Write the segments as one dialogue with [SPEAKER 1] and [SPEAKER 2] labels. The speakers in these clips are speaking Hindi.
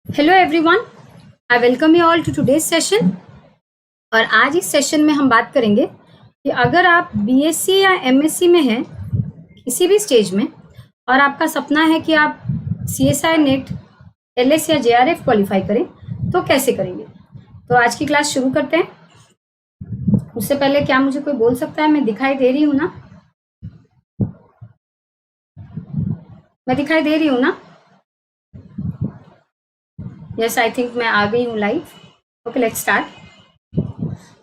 [SPEAKER 1] Hello everyone, I welcome you all to today's session. और आज इस सेशन में हम बात करेंगे कि अगर आप बीएससी या एमएससी में हैं किसी भी स्टेज में और आपका सपना है कि आप सीएसआई नेट एलएस या जेआरएफ क्वालिफाई करें तो कैसे करेंगे। तो आज की क्लास शुरू करते हैं। उससे पहले क्या मुझे कोई बोल सकता है मैं दिखाई दे रही हूँ ना? मैं दिखाई दे रही हूँ ना? यस, आई थिंक मैं आ गई हूँ लाइव। Okay, let's start.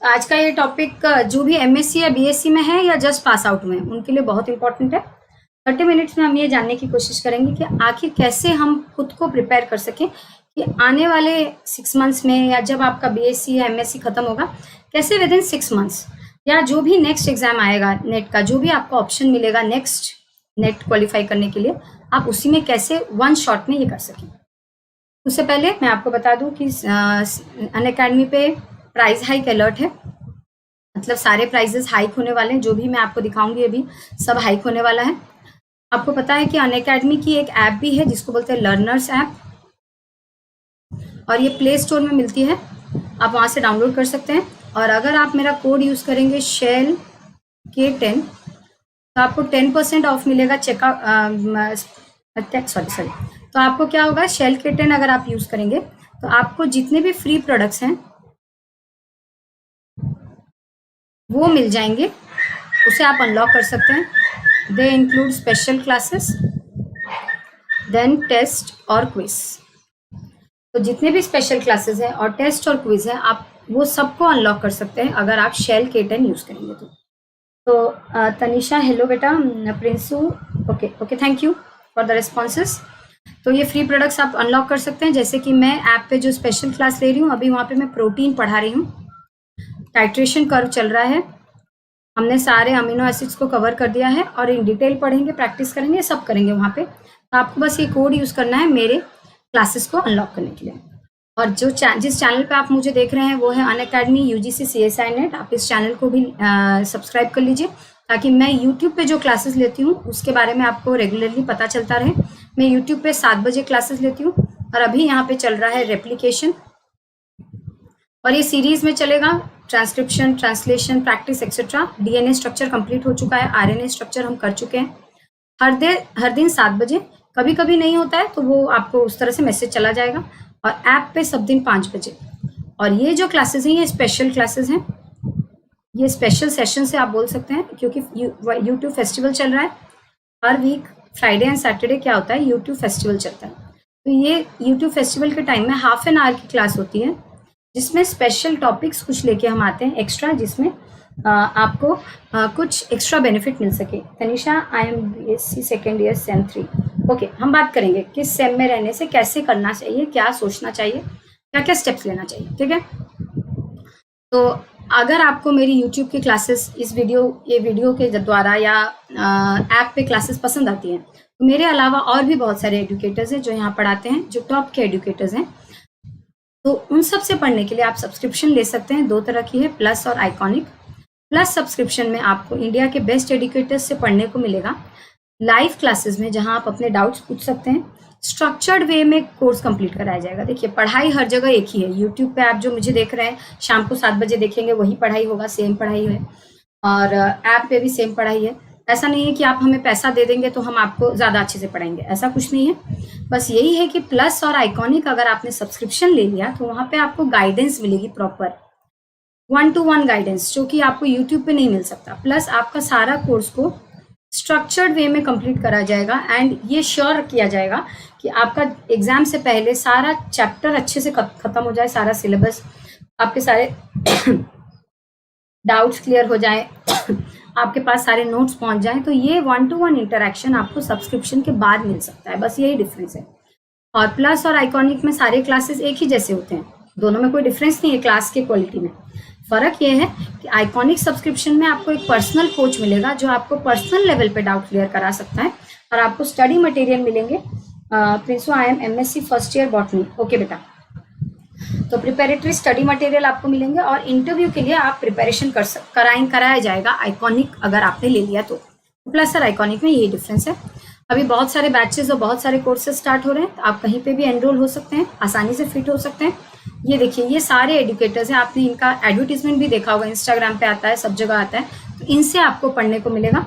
[SPEAKER 1] आज का ये टॉपिक जो भी एमएससी या बीएससी में है या जस्ट पास आउट में उनके लिए बहुत इंपॉर्टेंट है। 30 मिनट्स में हम ये जानने की कोशिश करेंगे कि आखिर कैसे हम खुद को प्रिपेयर कर सकें कि आने वाले 6 मंथ्स में या जब आपका बीएससी या एमएससी खत्म होगा कैसे विद इन 6 मंथ्स या जो भी नेक्स्ट एग्जाम आएगा नेट का, जो भी आपको ऑप्शन मिलेगा नेक्स्ट नेट क्वालिफाई करने के लिए, आप उसी में कैसे वन शॉट में ये कर सकें। उससे पहले मैं आपको बता दूं कि अनअकैडमी पे प्राइस हाइक अलर्ट है, मतलब सारे प्राइजेस हाइक होने वाले हैं। जो भी मैं आपको दिखाऊंगी अभी सब हाइक होने वाला है। आपको पता है कि अनअकैडमी की एक ऐप भी है जिसको बोलते हैं लर्नर्स ऐप, और ये प्ले स्टोर में मिलती है, आप वहाँ से डाउनलोड कर सकते हैं। और अगर आप मेरा कोड यूज़ करेंगे शेल K10 तो आपको 10% ऑफ मिलेगा चेकआउट सॉरी। तो आपको क्या होगा, शेल K10 अगर आप यूज करेंगे तो आपको जितने भी फ्री प्रोडक्ट्स हैं वो मिल जाएंगे, उसे आप अनलॉक कर सकते हैं। They include special classes, then test और क्विज। तो जितने भी स्पेशल क्लासेस हैं और टेस्ट और क्विज हैं आप वो सबको अनलॉक कर सकते हैं अगर आप शेल K10 यूज करेंगे तो तनिषा हेलो बेटा, Prinsu okay thank you for the responses. तो ये फ्री प्रोडक्ट्स आप अनलॉक कर सकते हैं, जैसे कि मैं ऐप पे जो स्पेशल क्लास ले रही हूँ अभी, वहाँ पे मैं प्रोटीन पढ़ा रही हूँ। टाइट्रेशन कर्व चल रहा है, हमने सारे अमीनो एसिड्स को कवर कर दिया है और इन डिटेल पढ़ेंगे, प्रैक्टिस करेंगे, सब करेंगे वहाँ पे। तो आपको बस ये कोड यूज़ करना है मेरे क्लासेस को अनलॉक करने के लिए। और जो जिस चैनल पे आप मुझे देख रहे हैं वो है अनअकैडमी UGC CSI नेट। आप इस चैनल को भी सब्सक्राइब कर लीजिए ताकि मैं यूट्यूब पे जो क्लासेस लेती हूँ उसके बारे में आपको रेगुलरली पता चलता रहे। मैं यूट्यूब पे 7 बजे क्लासेस लेती हूँ और अभी यहाँ पे चल रहा है रेप्लिकेशन, और ये सीरीज में चलेगा transcription, translation, practice etcetera. DNA structure complete हो चुका है, RNA स्ट्रक्चर हम कर चुके हैं। हर दिन 7 बजे, कभी कभी नहीं होता है तो वो आपको उस तरह से मैसेज चला जाएगा। और ऐप पे सब दिन 5 बजे। और ये जो क्लासेस हैं ये स्पेशल क्लासेस हैं, ये स्पेशल सेशन से आप बोल सकते हैं, क्योंकि यूट्यूब फेस्टिवल चल रहा है। हर वीक फ्राइडे एंड सैटरडे क्या होता है, यूट्यूब फेस्टिवल चलता है। तो ये यूट्यूब फेस्टिवल के टाइम में हाफ एन आवर की क्लास होती है जिसमें स्पेशल टॉपिक्स कुछ लेके हम आते हैं एक्स्ट्रा, जिसमें आपको कुछ एक्स्ट्रा बेनिफिट मिल सके। Tanisha I am BSc second year same 3। Okay, हम बात करेंगे किस सेम में रहने से कैसे करना चाहिए, क्या सोचना चाहिए, क्या क्या स्टेप्स लेना चाहिए, ठीक है। तो अगर आपको मेरी यूट्यूब की क्लासेस ये वीडियो के द्वारा या ऐप पे क्लासेस पसंद आती हैं तो मेरे अलावा और भी बहुत सारे एडुकेटर्स हैं जो यहाँ पढ़ाते हैं, जो टॉप के एडुकेटर्स हैं। तो उन सब से पढ़ने के लिए आप सब्सक्रिप्शन ले सकते हैं। 2 तरह की है, प्लस और आइकॉनिक। प्लस सब्सक्रिप्शन में आपको इंडिया के बेस्ट एडुकेटर्स से पढ़ने को मिलेगा लाइव क्लासेस में, जहां आप अपने डाउट्स पूछ सकते हैं। स्ट्रक्चर्ड वे में कोर्स कंप्लीट कराया जाएगा। देखिए, पढ़ाई हर जगह एक ही है। यूट्यूब पे आप जो मुझे देख रहे हैं शाम को 7 बजे देखेंगे वही पढ़ाई होगा, सेम पढ़ाई है। और ऐप पे भी सेम पढ़ाई है। ऐसा नहीं है कि आप हमें पैसा दे देंगे तो हम आपको ज़्यादा अच्छे से पढ़ाएंगे, ऐसा कुछ नहीं है। बस यही है कि प्लस और आइकॉनिक अगर आपने सब्सक्रिप्शन ले लिया तो वहाँ पे आपको गाइडेंस मिलेगी, प्रॉपर 1-to-1 गाइडेंस, जो कि आपको यूट्यूब पे नहीं मिल सकता। प्लस आपका सारा कोर्स को स्ट्रक्चर्ड वे में कंप्लीट करा जाएगा एंड ये श्योर किया जाएगा कि आपका एग्जाम से पहले सारा चैप्टर अच्छे से खत्म हो जाए, सारा सिलेबस, आपके सारे डाउट्स क्लियर हो जाए, आपके पास सारे नोट्स पहुंच जाएं। तो ये 1-to-1 इंटरेक्शन आपको सब्सक्रिप्शन के बाद मिल सकता है, बस यही डिफरेंस है। और प्लस और आइकॉनिक में सारे क्लासेस एक ही जैसे होते हैं, दोनों में कोई डिफरेंस नहीं है क्लास के क्वालिटी में। फर्क ये है कि आइकॉनिक सब्सक्रिप्शन में आपको एक पर्सनल कोच मिलेगा जो आपको पर्सनल लेवल पे डाउट क्लियर करा सकता है, और आपको स्टडी मटेरियल मिलेंगे। Prinsu I am MSc first year botany. Okay बेटा, तो प्रिपेरेटरी स्टडी मटेरियल आपको मिलेंगे और इंटरव्यू के लिए आप प्रिपरेशन कराया जाएगा आइकॉनिक अगर आपने ले लिया तो। प्लस और आइकॉनिक में यही डिफरेंस है। अभी बहुत सारे बैचेस और बहुत सारे कोर्सेज स्टार्ट हो रहे हैं, तो आप कहीं पे भी एनरोल हो सकते हैं, आसानी से फिट हो सकते हैं। ये देखिए, ये सारे एडुकेटर्स हैं, आपने इनका एडवर्टीजमेंट भी देखा होगा, इंस्टाग्राम पे आता है, सब जगह आता है, तो इनसे आपको पढ़ने को मिलेगा।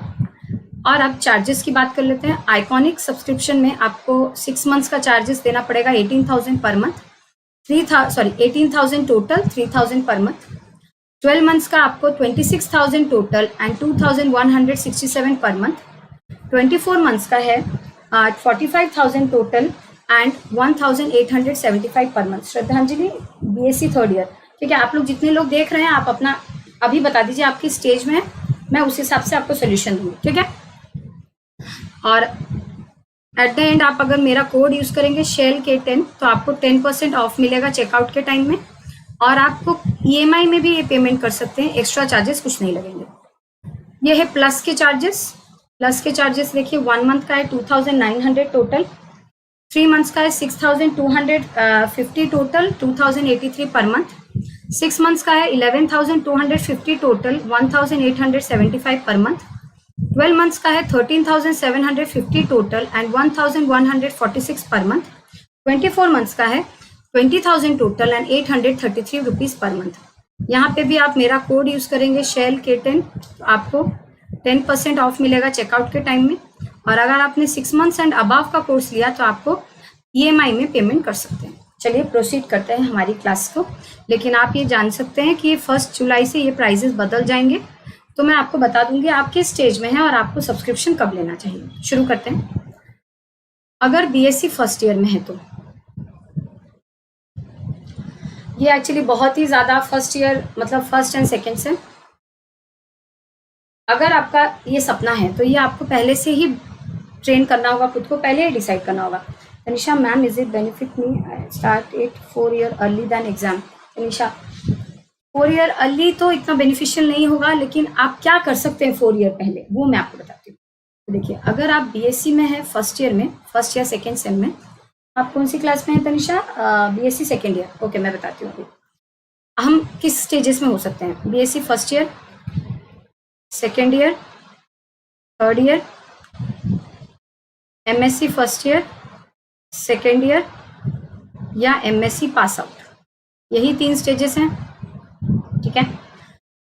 [SPEAKER 1] और अब चार्जेस की बात कर लेते हैं। आइकॉनिक सब्सक्रिप्शन में आपको 6 मंथ्स का चार्जेस देना पड़ेगा 18,000 per month, 18,000 total, 3,000 per month. 12 months का आपको 26,000 total and 2,167 per month. 24 months का है 45,000 टोटल एंड 1,875 पर मंथ। श्रद्धांजलि बीएससी थर्ड ईयर, ठीक है। आप लोग जितने लोग देख रहे हैं, आप अपना अभी बता दीजिए आप किस स्टेज में है, मैं उस हिसाब से आपको सोल्यूशन दूंगी, ठीक है। और एट द एंड आप अगर मेरा कोड यूज करेंगे शेल के 10, तो आपको 10% ऑफ मिलेगा चेकआउट के टाइम में। और आपको ईएमआई में भी ये पेमेंट कर सकते हैं, एक्स्ट्रा चार्जेस कुछ नहीं लगेंगे। ये है प्लस के चार्जेस। प्लस के चार्जेस देखिए, 1 मंथ का है 2,900 टोटल, 3 मंथ्स का है 6,250 टोटल, 2,083 पर मंथ। 6 मंथ्स का है 11,250 टोटल, 1,875 पर मंथ। 12 मंथ्स का है 13,750 total and 1,146 per month. 24 months का है 20,000 total and 833 rupees per month. यहाँ पे भी आप मेरा कोड यूज करेंगे शेल के 10, तो आपको 10% ऑफ मिलेगा चेकआउट के टाइम में। और अगर आपने 6 मंथ्स एंड अबव का कोर्स लिया तो आपको ईएमआई में पेमेंट कर सकते हैं। चलिए प्रोसीड करते हैं हमारी क्लास को। लेकिन आप ये जान सकते हैं कि 1 जुलाई से ये प्राइजेस बदल जाएंगे, तो मैं आपको बता दूंगी आप किस स्टेज में हैं और आपको सब्सक्रिप्शन कब लेना चाहिए। शुरू करते हैं। अगर बीएससी फर्स्ट ईयर में है तो ये एक्चुअली बहुत ही ज़्यादा फर्स्ट ईयर मतलब फर्स्ट एंड सेकेंड से, अगर आपका ये सपना है तो ये आपको पहले से ही ट्रेन करना होगा, खुद को पहले ही डिसाइड करना होगा। Tanisha ma'am, is it benefit me start it 4 year early then exam? Tanisha, 4 year early तो इतना बेनिफिशियल नहीं होगा, लेकिन आप क्या कर सकते हैं 4 ईयर पहले, वो मैं आपको बताती हूँ। तो देखिए, अगर आप बीएससी में है फर्स्ट ईयर में, फर्स्ट या सेकेंड सेम में, आप कौन सी क्लास में है Tanisha? BSc second year. Okay, मैं बताती हूँ अभी हम किस स्टेजेस में हो सकते हैं। BSc first year, second year, third year, MSc first year, second year या एमएससी पास आउट, यही 3 स्टेजेस हैं, ठीक है।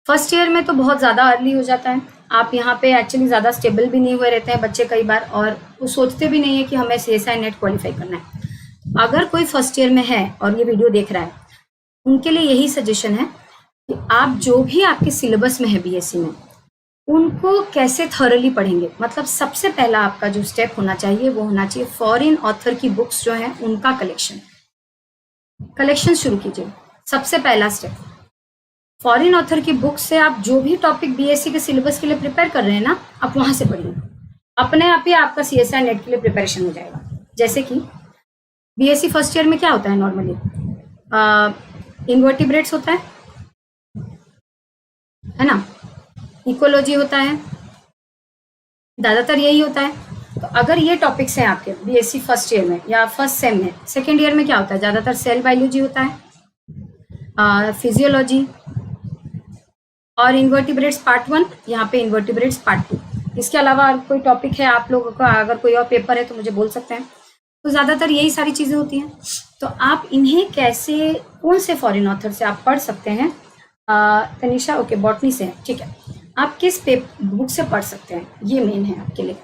[SPEAKER 1] फर्स्ट ईयर में तो बहुत ज़्यादा अर्ली हो जाता है, आप यहाँ पे एक्चुअली ज़्यादा स्टेबल भी नहीं हुए रहते हैं बच्चे कई बार, और वो सोचते भी नहीं है कि हमें सीएसआई नेट क्वालिफाई करना है। अगर कोई फर्स्ट ईयर में है और ये वीडियो देख रहा है, उनके लिए यही सजेशन है कि आप जो भी आपके सिलेबस में है बीएससी में, उनको कैसे थॉरली पढ़ेंगे। मतलब सबसे पहला आपका जो स्टेप होना चाहिए वो होना चाहिए फॉरेन ऑथर की बुक्स जो हैं उनका कलेक्शन शुरू कीजिए। सबसे पहला स्टेप, फॉरेन ऑथर की बुक से आप जो भी टॉपिक बीएससी के सिलेबस के लिए प्रिपेयर कर रहे हैं ना, आप वहां से पढ़िए, अपने आप ही आपका सीएसआई नेट के लिए प्रिपरेशन हो जाएगा। जैसे कि बीएससी फर्स्ट ईयर में क्या होता है नॉर्मली, इन्वर्टिब्रेट्स होता है ना, इकोलॉजी होता है, ज़्यादातर यही होता है। तो अगर ये टॉपिक्स हैं आपके बीएससी फर्स्ट ईयर में या फर्स्ट सेम में, सेकेंड ईयर में क्या होता है, ज़्यादातर सेल बायोलॉजी होता है, फिजियोलॉजी और इन्वर्टिब्रेट्स पार्ट 1, यहाँ पे इन्वर्टिब्रेट्स पार्ट 2। इसके अलावा कोई टॉपिक है आप लोगों का, अगर कोई और पेपर है तो मुझे बोल सकते हैं। तो ज़्यादातर यही सारी चीज़ें होती हैं। तो आप इन्हें कैसे, कौन से फॉरेन ऑथर से आप पढ़ सकते हैं? तनिषा, ओके, बॉटनी से है, ठीक है। आप किस बुक से पढ़ सकते हैं, ये मेन है आपके लिए।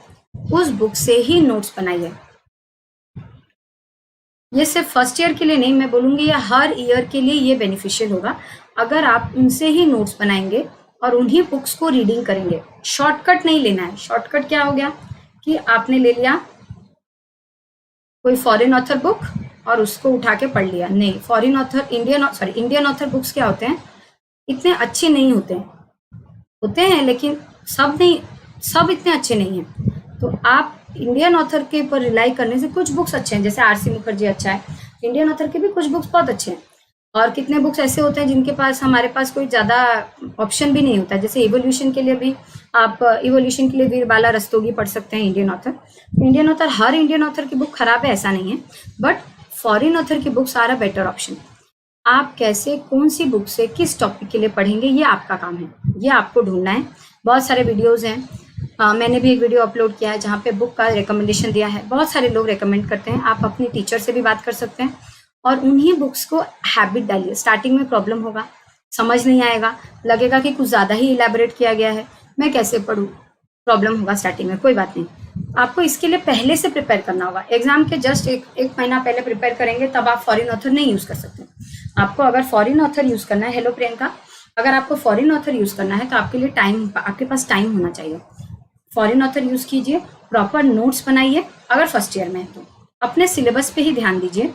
[SPEAKER 1] उस बुक से ही नोट्स बनाइए। ये सिर्फ फर्स्ट ईयर के लिए नहीं, मैं बोलूँगी ये हर ईयर के लिए ये बेनिफिशियल होगा अगर आप उनसे ही नोट्स बनाएंगे और उन्हीं बुक्स को रीडिंग करेंगे। शॉर्टकट नहीं लेना है। शॉर्टकट क्या हो गया कि आपने ले लिया कोई फॉरेन ऑथर बुक और उसको उठा के पढ़ लिया। नहीं, foreign author, Indian author books क्या होते हैं, इतने अच्छे नहीं होते हैं, लेकिन सब इतने अच्छे नहीं हैं। तो आप इंडियन ऑथर के ऊपर रिलाई करने से कुछ बुक्स अच्छे हैं, जैसे आरसी मुखर्जी अच्छा है, इंडियन ऑथर के भी कुछ बुक्स बहुत अच्छे हैं। और कितने बुक्स ऐसे होते हैं जिनके पास हमारे पास कोई ज़्यादा ऑप्शन भी नहीं होता, जैसे इवोल्यूशन के लिए भी आप इवोल्यूशन के लिए वीरबाला रस्तोगी पढ़ सकते हैं, इंडियन ऑथर। हर इंडियन ऑथर की बुक खराब है ऐसा नहीं है, बट फॉरेन ऑथर की books are a better option. आप कैसे, कौन सी बुक से किस टॉपिक के लिए पढ़ेंगे, ये आपका काम है, ये आपको ढूंढना है। बहुत सारे वीडियोज़ हैं, मैंने भी एक वीडियो अपलोड किया है जहाँ पे बुक का रिकमेंडेशन दिया है। बहुत सारे लोग रिकमेंड करते हैं, आप अपने टीचर से भी बात कर सकते हैं और उन्हीं बुक्स को हैबिट डालिए। स्टार्टिंग में प्रॉब्लम होगा, समझ नहीं आएगा, लगेगा कि कुछ ज़्यादा ही इलेबोरेट किया गया है, मैं कैसे पढूं, प्रॉब्लम होगा स्टार्टिंग में, कोई बात नहीं। आपको इसके लिए पहले से प्रिपेयर करना होगा। एग्जाम के जस्ट एक महीना पहले प्रिपेयर करेंगे तब आप फॉरेन ऑथर नहीं यूज कर सकते। आपको अगर फॉरेन ऑथर यूज करना है, हेलो प्रियंका, अगर आपको फॉरेन ऑथर यूज करना है तो आपके लिए आपके पास टाइम होना चाहिए। फॉरेन ऑथर यूज कीजिए, प्रॉपर नोट्स बनाइए। अगर फर्स्ट ईयर में है तो अपने सिलेबस पे ही ध्यान दीजिए,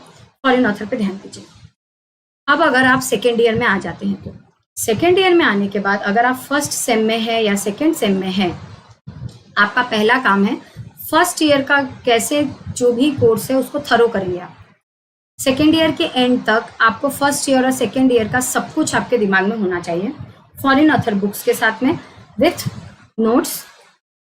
[SPEAKER 1] फॉरेन ऑथर पे ध्यान दीजिए। अब अगर आप सेकेंड ईयर में आ जाते हैं तो सेकेंड ईयर में आने के बाद अगर आप फर्स्ट सेम में है या सेकेंड सेम में है, आपका पहला काम है फर्स्ट ईयर का कैसे जो भी कोर्स है उसको थरो करेंगे आप। सेकेंड ईयर के एंड तक आपको फर्स्ट ईयर और सेकेंड ईयर का सब कुछ आपके दिमाग में होना चाहिए, फॉरेन ऑथर बुक्स के साथ में विथ नोट्स।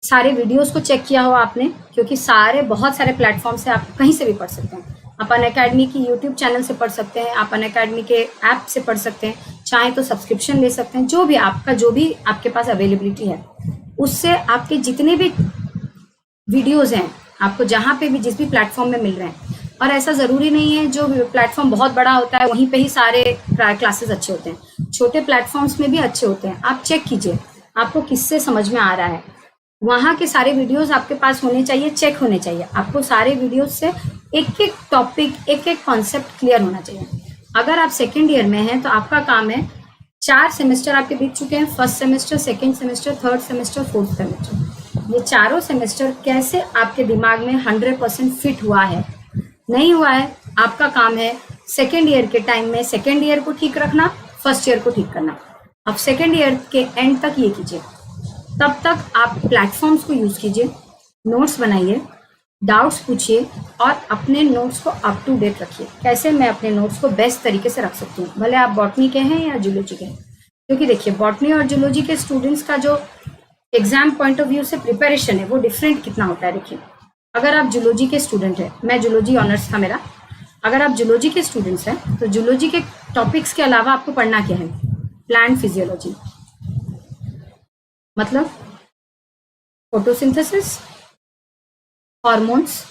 [SPEAKER 1] सारे वीडियोस को चेक किया हो आपने, क्योंकि बहुत सारे प्लेटफॉर्म से आप कहीं से भी पढ़ सकते हैं। आप अनअकैडमी की यूट्यूब चैनल से पढ़ सकते हैं, आप अनअकैडमी के ऐप से पढ़ सकते हैं, चाहे तो सब्सक्रिप्शन ले सकते हैं। जो भी आपके पास अवेलेबिलिटी है उससे आपके जितने भी वीडियोस हैं आपको जहाँ पे भी जिस भी प्लेटफॉर्म में मिल रहे हैं। और ऐसा ज़रूरी नहीं है जो प्लेटफॉर्म बहुत बड़ा होता है वहीं पे ही सारे क्लासेस अच्छे होते हैं, छोटे प्लेटफॉर्म्स में भी अच्छे होते हैं। आप चेक कीजिए आपको किससे समझ में आ रहा है, वहाँ के सारे वीडियोस आपके पास होने चाहिए, चेक होने चाहिए। आपको सारे वीडियोस से एक एक टॉपिक, एक एक कॉन्सेप्ट क्लियर होना चाहिए। अगर आप सेकेंड ईयर में हैं तो आपका काम है, 4 सेमेस्टर आपके बीत चुके हैं, first semester, second semester, third semester, fourth semester. ये चारों सेमेस्टर कैसे आपके दिमाग में 100% फिट हुआ है, नहीं हुआ है, आपका काम है सेकेंड ईयर के टाइम में सेकेंड ईयर को ठीक रखना, फर्स्ट ईयर को ठीक करना। अब सेकेंड ईयर के एंड तक ये कीजिए, तब तक आप प्लेटफॉर्म्स को यूज कीजिए, नोट्स बनाइए, डाउट्स पूछिए और अपने नोट्स को अप टू डेट रखिए। कैसे मैं अपने नोट्स को बेस्ट तरीके से रख सकती हूँ, भले आप बॉटनी के हैं या जूलॉजी के हैं। क्योंकि देखिए बॉटनी और जूलॉजी के स्टूडेंट्स का जो एग्जाम पॉइंट ऑफ व्यू से प्रिपरेशन है वो डिफरेंट कितना होता है। देखिए अगर आप जूलॉजी के स्टूडेंट हैं, मैं जूलॉजी ऑनर्स था मेरा, अगर आप जूलॉजी के स्टूडेंट्स हैं तो जूलॉजी के टॉपिक्स के अलावा आपको पढ़ना क्या है, प्लांट फिजियोलॉजी, मतलब फोटोसिंथेसिस, हॉर्मोन्स,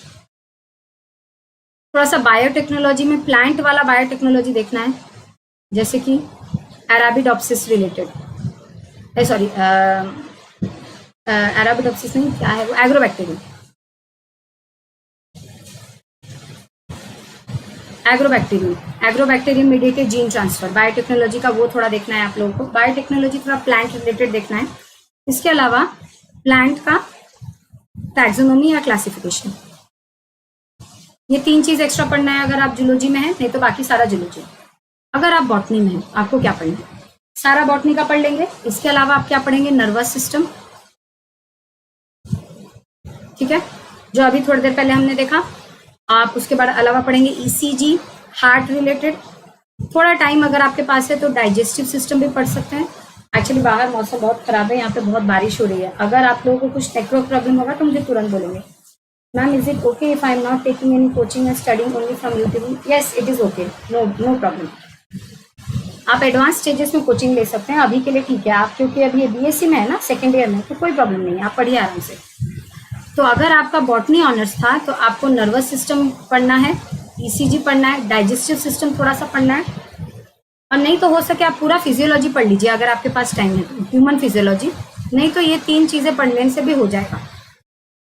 [SPEAKER 1] थोड़ा सा बायोटेक्नोलॉजी में प्लांट वाला बायोटेक्नोलॉजी देखना है, जैसे कि अराबिडोप्सिस रिलेटेड, सॉरी अराबिडोप्सिस नहीं, क्या है वो, agrobacterium, agrobacterium mediated gene transfer, biotechnology का वो थोड़ा देखना है आप लोगों को। बायोटेक्नोलॉजी थोड़ा प्लांट रिलेटेड देखना है। इसके अलावा प्लांट का टैक्सोनॉमी या क्लासिफिकेशन, ये 3 चीज एक्स्ट्रा पढ़ना है अगर आप जूलॉजी में हैं, नहीं तो बाकी सारा जूलॉजी। अगर आप बॉटनी में हैं आपको क्या पढ़ना है, सारा बॉटनी का पढ़ लेंगे। इसके अलावा आप क्या पढ़ेंगे, नर्वस सिस्टम, ठीक है, जो अभी थोड़ी देर पहले हमने देखा। आप उसके बाद अलावा पढ़ेंगे ईसीजी, हार्ट रिलेटेड। थोड़ा टाइम अगर आपके पास है तो डाइजेस्टिव सिस्टम भी पढ़ सकते हैं। एक्चुअली बाहर मौसम बहुत खराब है, यहाँ पे बहुत बारिश हो रही है। अगर आप लोगों को कुछ नेटवर्क प्रॉब्लम होगा तो मुझे तुरंत बोलेंगे। Ma'am is it okay if I am not taking any coaching and studying only from YouTube? Yes it is okay, no problem. आप एडवांस स्टेजेस में कोचिंग ले सकते हैं, अभी के लिए ठीक है आप, क्योंकि अभी ये बीएससी में है ना, सेकेंड ईयर में, तो कोई प्रॉब्लम नहीं है, आप पढ़िए आराम से। तो अगर आपका बॉटनी ऑनर्स था तो आपको नर्वस सिस्टम पढ़ना है, ईसीजी पढ़ना है, डाइजेस्टिव सिस्टम थोड़ा सा पढ़ना है, और नहीं तो हो सके आप पूरा फिजियोलॉजी पढ़ लीजिए अगर आपके पास टाइम है तो, ह्यूमन फिजियोलॉजी। नहीं तो ये 3 चीजें पढ़ने से भी हो जाएगा,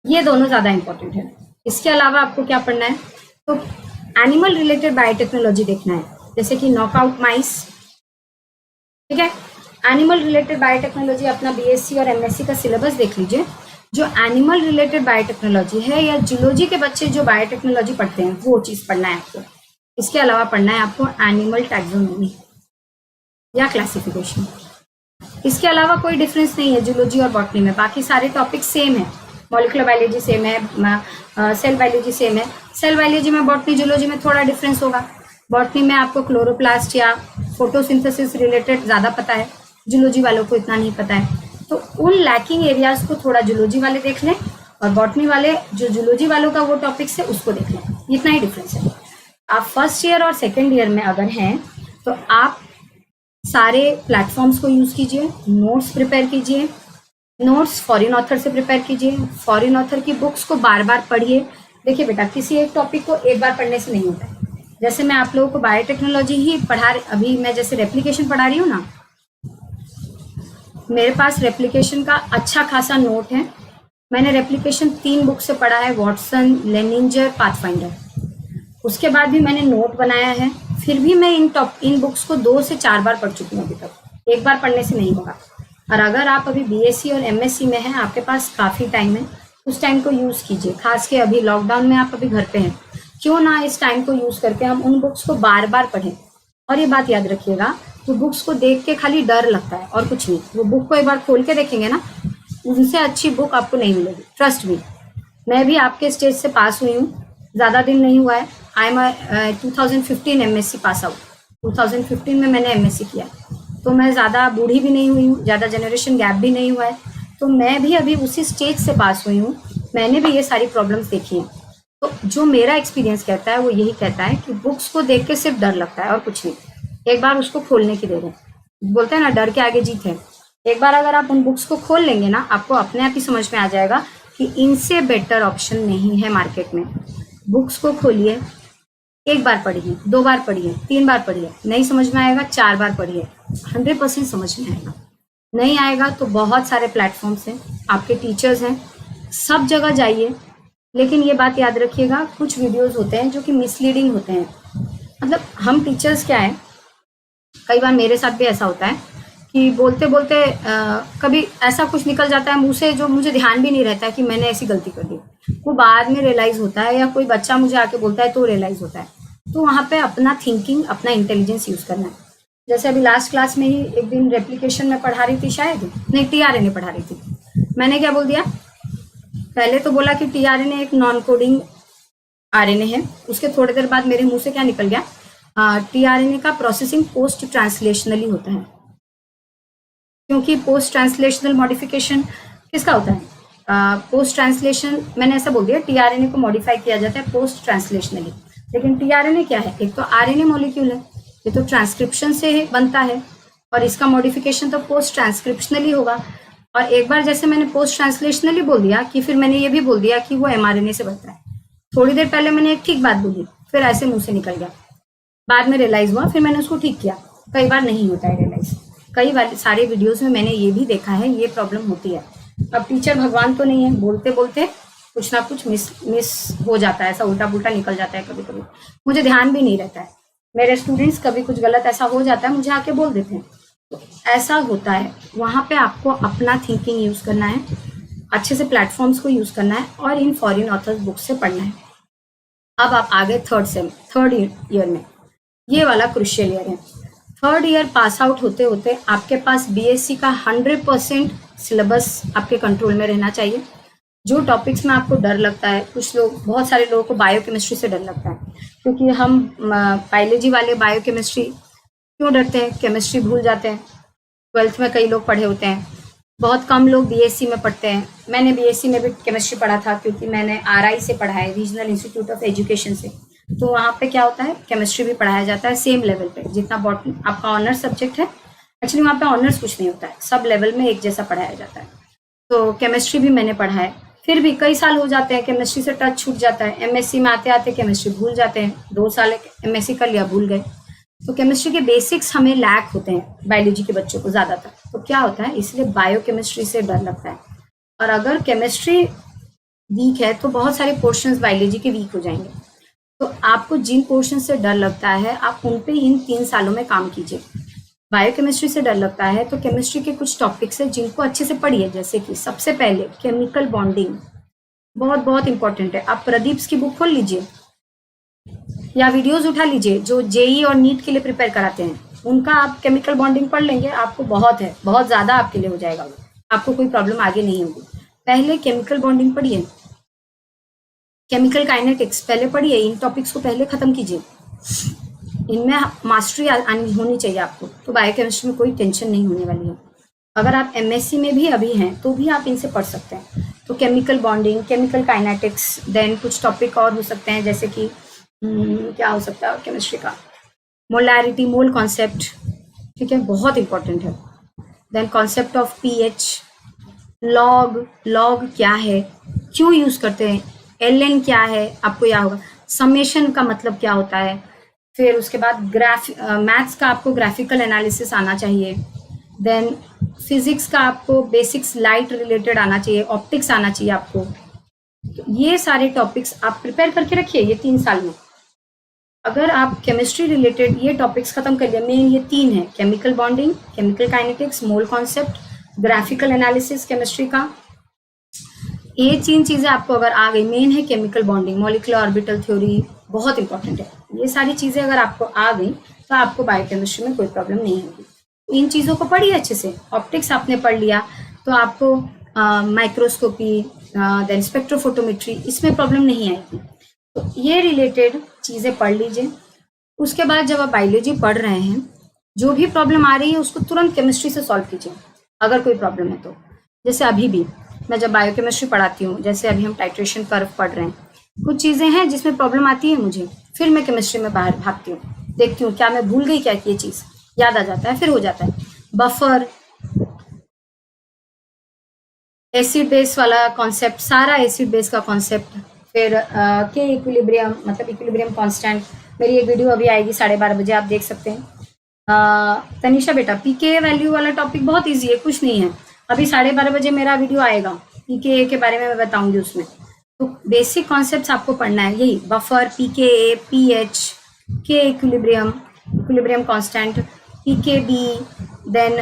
[SPEAKER 1] ये दोनों ज्यादा इंपॉर्टेंट है। इसके अलावा आपको क्या पढ़ना है, तो एनिमल रिलेटेड बायोटेक्नोलॉजी देखना है, जैसे कि नॉकआउट माइस, ठीक है। एनिमल रिलेटेड बायोटेक्नोलॉजी अपना बीएससी और एमएससी का सिलेबस देख लीजिए। जो एनिमल रिलेटेड बायोटेक्नोलॉजी है या जूलॉजी के बच्चे जो बायोटेक्नोलॉजी पढ़ते हैं वो चीज पढ़ना है आपको। इसके अलावा पढ़ना है आपको एनिमल टैक्सोनॉमी या क्लासिफिकेशन। इसके अलावा कोई डिफरेंस नहीं है जूलॉजी और बॉटनी में, बाकी सारे टॉपिक सेम है। मॉलिक्यूलर बायोलॉजी सेम है, सेल बायोलॉजी सेम है। सेल बायोलॉजी में बॉटनी जूलॉजी में थोड़ा डिफरेंस होगा। बॉटनी में आपको क्लोरोप्लास्ट या फोटोसिंथेसिस रिलेटेड ज़्यादा पता है, जूलॉजी वालों को इतना नहीं पता है। तो उन लैकिंग एरियाज को थोड़ा जूलॉजी वाले देख लें, और बॉटनी वाले जो जूलॉजी वालों का वो टॉपिक्स है उसको देख लें, इतना ही डिफरेंस है। आप फर्स्ट ईयर और सेकेंड ईयर में अगर हैं तो आप सारे प्लेटफॉर्म्स को यूज़ कीजिए, नोट्स प्रिपेयर कीजिए, नोट्स फॉरेन ऑथर से प्रिपेयर कीजिए, फॉरेन ऑथर की बुक्स को बार बार पढ़िए। देखिए बेटा, किसी एक टॉपिक को एक बार पढ़ने से नहीं होता है। जैसे मैं आप लोगों को बायोटेक्नोलॉजी ही अभी मैं जैसे रेप्लिकेशन पढ़ा रही हूँ ना, मेरे पास रेप्लिकेशन का अच्छा खासा नोट है। मैंने रेप्लिकेशन 3 बुक से पढ़ा है, वॉटसन, लेनिंजर, पाथफाइंडर। उसके बाद भी मैंने नोट बनाया है, फिर भी मैं इन बुक्स को 2 से 4 बार पढ़ चुकी हूँ अभी तक। एक बार पढ़ने से नहीं होगा। और अगर आप अभी बीएससी और एमएससी में हैं, आपके पास काफ़ी टाइम है, उस टाइम को यूज़ कीजिए। खास के अभी लॉकडाउन में आप अभी घर पे हैं, क्यों ना इस टाइम को यूज़ करके हम उन बुक्स को बार बार पढ़ें। और ये बात याद रखिएगा, वो बुक्स को देख के खाली डर लगता है और कुछ नहीं। वो बुक को एक बार खोल के देखेंगे ना, उनसे अच्छी बुक आपको नहीं मिलेगी, ट्रस्ट मी। मैं भी आपके स्टेज से पास हुई हूँ, ज़्यादा दिन नहीं हुआ है। I am 2015 MSc pass out. 2015 में मैंने एमएससी किया, तो मैं ज़्यादा बूढ़ी भी नहीं हुई हूँ, ज़्यादा जनरेशन गैप भी नहीं हुआ है। तो मैं भी अभी उसी स्टेज से पास हुई हूँ, मैंने भी ये सारी प्रॉब्लम्स देखी हैं। तो जो मेरा एक्सपीरियंस कहता है वो यही कहता है कि बुक्स को देख के सिर्फ डर लगता है और कुछ नहीं। एक बार उसको खोलने की देर है। बोलते हैं ना, डर के आगे जीत है। एक बार अगर आप उन बुक्स को खोल लेंगे ना, आपको अपने आप ही समझ में आ जाएगा कि इनसे बेटर ऑप्शन नहीं है मार्केट में। बुक्स को खोलिए, एक बार पढ़िए, 2 बार पढ़िए, 3 बार पढ़िए, नहीं समझ में आएगा 4 बार पढ़िए, 100% समझ में आएगा। नहीं आएगा तो बहुत सारे प्लेटफॉर्म्स हैं, आपके टीचर्स हैं, सब जगह जाइए। लेकिन ये बात याद रखिएगा, कुछ वीडियोस होते हैं जो कि मिसलीडिंग होते हैं। मतलब हम टीचर्स क्या है, कई बार मेरे साथ भी ऐसा होता है कि बोलते बोलते कभी ऐसा कुछ निकल जाता है मुंह से जो मुझे ध्यान भी नहीं रहता है कि मैंने ऐसी गलती कर दी। वो बाद में रियलाइज होता है, या कोई बच्चा मुझे आके बोलता है तो रियलाइज होता है। तो वहाँ पे अपना थिंकिंग, अपना इंटेलिजेंस यूज करना है। जैसे अभी लास्ट क्लास में ही एक दिन रेप्लिकेशन में पढ़ा रही थी, शायद नहीं, टीआरएनए पढ़ा रही थी। मैंने क्या बोल दिया, पहले तो बोला कि टीआरएनए एक नॉन कोडिंग आरएनए है। उसके थोड़ी देर बाद मेरे मुंह से क्या निकल गया, टीआरएनए का प्रोसेसिंग पोस्ट ट्रांसलेशनली होता है। क्योंकि पोस्ट ट्रांसलेशनल मॉडिफिकेशन किसका होता है, पोस्ट ट्रांसलेशन, मैंने ऐसा बोल दिया, टीआरएनए को मॉडिफाई किया जाता है पोस्ट ट्रांसलेशनली। लेकिन टीआरएनए क्या है, एक तो आरएनए मॉलिक्यूल है, ये तो ट्रांसक्रिप्शन से बनता है, और इसका मॉडिफिकेशन तो पोस्ट ट्रांसक्रिप्शनली होगा। और एक बार जैसे मैंने पोस्ट ट्रांसलेशनली बोल दिया कि फिर मैंने ये भी बोल दिया कि वो एमआरएनए से बनता है। थोड़ी देर पहले मैंने एक ठीक बात बोली, फिर ऐसे मुंह से निकल गया, बाद में रियलाइज हुआ, फिर मैंने उसको ठीक किया। कई बार नहीं होता है रियलाइज, कई बार सारे वीडियोस में मैंने ये भी देखा है, ये प्रॉब्लम होती है। अब टीचर भगवान तो नहीं है, बोलते बोलते कुछ ना कुछ मिस हो जाता है, ऐसा उल्टा पुल्टा निकल जाता है कभी कभी, मुझे ध्यान भी नहीं रहता है। मेरे स्टूडेंट्स कभी कुछ गलत ऐसा हो जाता है, मुझे आके बोल देते हैं। तो ऐसा होता है, वहाँ पे आपको अपना थिंकिंग यूज करना है, अच्छे से प्लेटफॉर्म्स को यूज करना है, और इन फॉरेन ऑथर्स बुक से पढ़ना है। अब आप आगे थर्ड ईयर में, ये वाला क्रुशियल ईयर है। थर्ड ईयर पास आउट होते होते आपके पास बीएससी का 100% सिलेबस आपके कंट्रोल में रहना चाहिए। जो टॉपिक्स में आपको डर लगता है, कुछ लोग, बहुत सारे लोगों को बायोकेमिस्ट्री से डर लगता है, क्योंकि हम बायोलॉजी वाले बायोकेमिस्ट्री क्यों डरते हैं, केमिस्ट्री भूल जाते हैं। 12th में कई लोग पढ़े होते हैं, बहुत कम लोग बीएससी में पढ़ते हैं। मैंने बीएससी में भी केमिस्ट्री पढ़ा था, क्योंकि मैंने आरआई से पढ़ा है, रीजनल इंस्टीट्यूट ऑफ एजुकेशन से। तो वहाँ पे क्या होता है, केमिस्ट्री भी पढ़ाया जाता है सेम लेवल पे, जितना बॉटनी आपका ऑनर्स सब्जेक्ट है। एक्चुअली वहाँ पे ऑनर्स कुछ नहीं होता है, सब लेवल में एक जैसा पढ़ाया जाता है। तो केमिस्ट्री भी मैंने पढ़ा है। फिर भी कई साल हो जाते हैं, केमिस्ट्री से टच छूट जाता है। एमएससी में आते आते केमिस्ट्री भूल जाते हैं, 2 साल एमएससी कर लिया, भूल गए। तो केमिस्ट्री के बेसिक्स हमें लैक होते हैं बायोलॉजी के बच्चों को ज़्यादातर। तो क्या होता है, इसलिए बायोकेमिस्ट्री से डर लगता है। और अगर केमिस्ट्री वीक है तो बहुत सारे पोर्शंस बायोलॉजी के वीक हो जाएंगे। तो आपको जिन पोर्शन से डर लगता है, आप उन पे इन 3 सालों में काम कीजिए। बायोकेमिस्ट्री से डर लगता है तो केमिस्ट्री के कुछ टॉपिक्स हैं जिनको अच्छे से पढ़िए, जैसे कि सबसे पहले केमिकल बॉन्डिंग, बहुत बहुत इंपॉर्टेंट है। आप प्रदीप्स की बुक खोल लीजिए या वीडियोज उठा लीजिए जो जेई और नीट के लिए प्रिपेयर कराते हैं, उनका आप केमिकल बॉन्डिंग पढ़ लेंगे, आपको बहुत है, बहुत ज़्यादा आपके लिए हो जाएगा वो, आपको कोई प्रॉब्लम आगे नहीं होगी। पहले केमिकल बॉन्डिंग पढ़िए, केमिकल काइनेटिक्स पहले पढ़िए, इन टॉपिक्स को पहले खत्म कीजिए, इनमें मास्टरी होनी चाहिए आपको। तो बायोकेमिस्ट्री में कोई टेंशन नहीं होने वाली है। अगर आप एमएससी में भी अभी हैं तो भी आप इनसे पढ़ सकते हैं। तो chemical bonding, chemical kinetics, then कुछ टॉपिक और हो सकते हैं, जैसे कि क्या हो सकता है केमिस्ट्री का, मोलैरिटी, मोल कॉन्सेप्ट, ठीक है, बहुत इंपॉर्टेंट है। Then concept of pH, log, log क्या है, क्यों यूज करते हैं, ln क्या है, आपको याद होगा, समेशन का मतलब क्या होता है, फिर उसके बाद मैथ्स का आपको ग्राफिकल एनालिसिस आना चाहिए, देन फिजिक्स का आपको बेसिक्स लाइट रिलेटेड आना चाहिए, ऑप्टिक्स आना चाहिए आपको। तो ये सारे टॉपिक्स आप प्रिपेयर करके रखिए ये 3 साल में। अगर आप केमिस्ट्री रिलेटेड ये टॉपिक्स खत्म कर लिया, मेन ये 3 है, chemical bonding, chemical kinetics, mole concept, graphical analysis chemistry का, ये 3 चीजें आपको अगर आ गई, मेन है chemical bonding, molecular orbital theory बहुत इंपॉर्टेंट है, ये सारी चीजें अगर आपको आ गई तो आपको बायोकेमिस्ट्री में कोई प्रॉब्लम नहीं होगी। इन चीजों को पढ़िए अच्छे से। ऑप्टिक्स आपने पढ़ लिया तो आपको माइक्रोस्कोपी, देन स्पेक्ट्रोफोटोमेट्री, इसमें प्रॉब्लम नहीं आएगी। तो ये रिलेटेड चीजें पढ़ लीजिए। उसके बाद जब आप बायोलॉजी पढ़ रहे हैं, जो भी प्रॉब्लम आ रही है उसको तुरंत केमिस्ट्री से सॉल्व कीजिए अगर कोई प्रॉब्लम है तो। जैसे अभी भी मैं जब बायोकेमिस्ट्री पढ़ाती हूँ, जैसे अभी हम टाइट्रेशन कर्व पढ़ रहे हैं, कुछ चीजें हैं जिसमें प्रॉब्लम आती है मुझे, फिर मैं केमिस्ट्री में बाहर भागती हूँ, देखती हूँ क्या मैं भूल गई क्या, ये चीज याद आ जाता है, फिर हो जाता है। बफर, एसिड बेस वाला कॉन्सेप्ट, सारा एसिड बेस का कॉन्सेप्ट, फिर के इक्विलिब्रियम मतलब इक्विलिब्रियम कांस्टेंट, मेरी एक वीडियो अभी आएगी 12:30 बजे, आप देख सकते हैं। तनिषा बेटा, पीके वैल्यू वाला टॉपिक बहुत इजी है, कुछ नहीं है। अभी 12:30 बजे मेरा वीडियो आएगा, पीके के बारे में मैं बताऊंगी उसमें। तो बेसिक कॉन्सेप्ट्स आपको पढ़ना है, यही बफर, पीके, पीएच, के equilibrium, equilibrium constant, pKb, then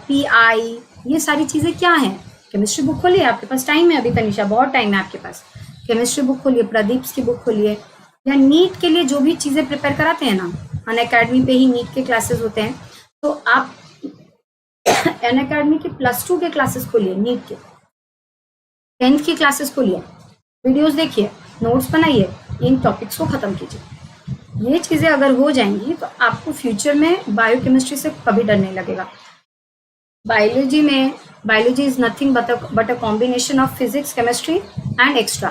[SPEAKER 1] pI, ये सारी चीजें क्या है। केमिस्ट्री बुक खोलिए, आपके पास टाइम है अभी तनिषा, बहुत टाइम है आपके पास। केमिस्ट्री बुक खोलिए, प्रदीप की बुक खोलिए, या नीट के लिए जो भी चीजें प्रिपेयर कराते हैं ना, अनअकैडमी पे ही नीट के क्लासेस होते हैं, तो आप अनअकैडमी की +2 के क्लासेस खोलिए, नीट के 10th की क्लासेस खोलिए, वीडियोस देखिए, नोट्स बनाइए, इन टॉपिक्स को खत्म कीजिए। ये चीजें अगर हो जाएंगी तो आपको फ्यूचर में बायोकेमिस्ट्री से कभी डर नहीं लगेगा। बायोलॉजी में, biology is nothing but a combination of physics, chemistry and extra.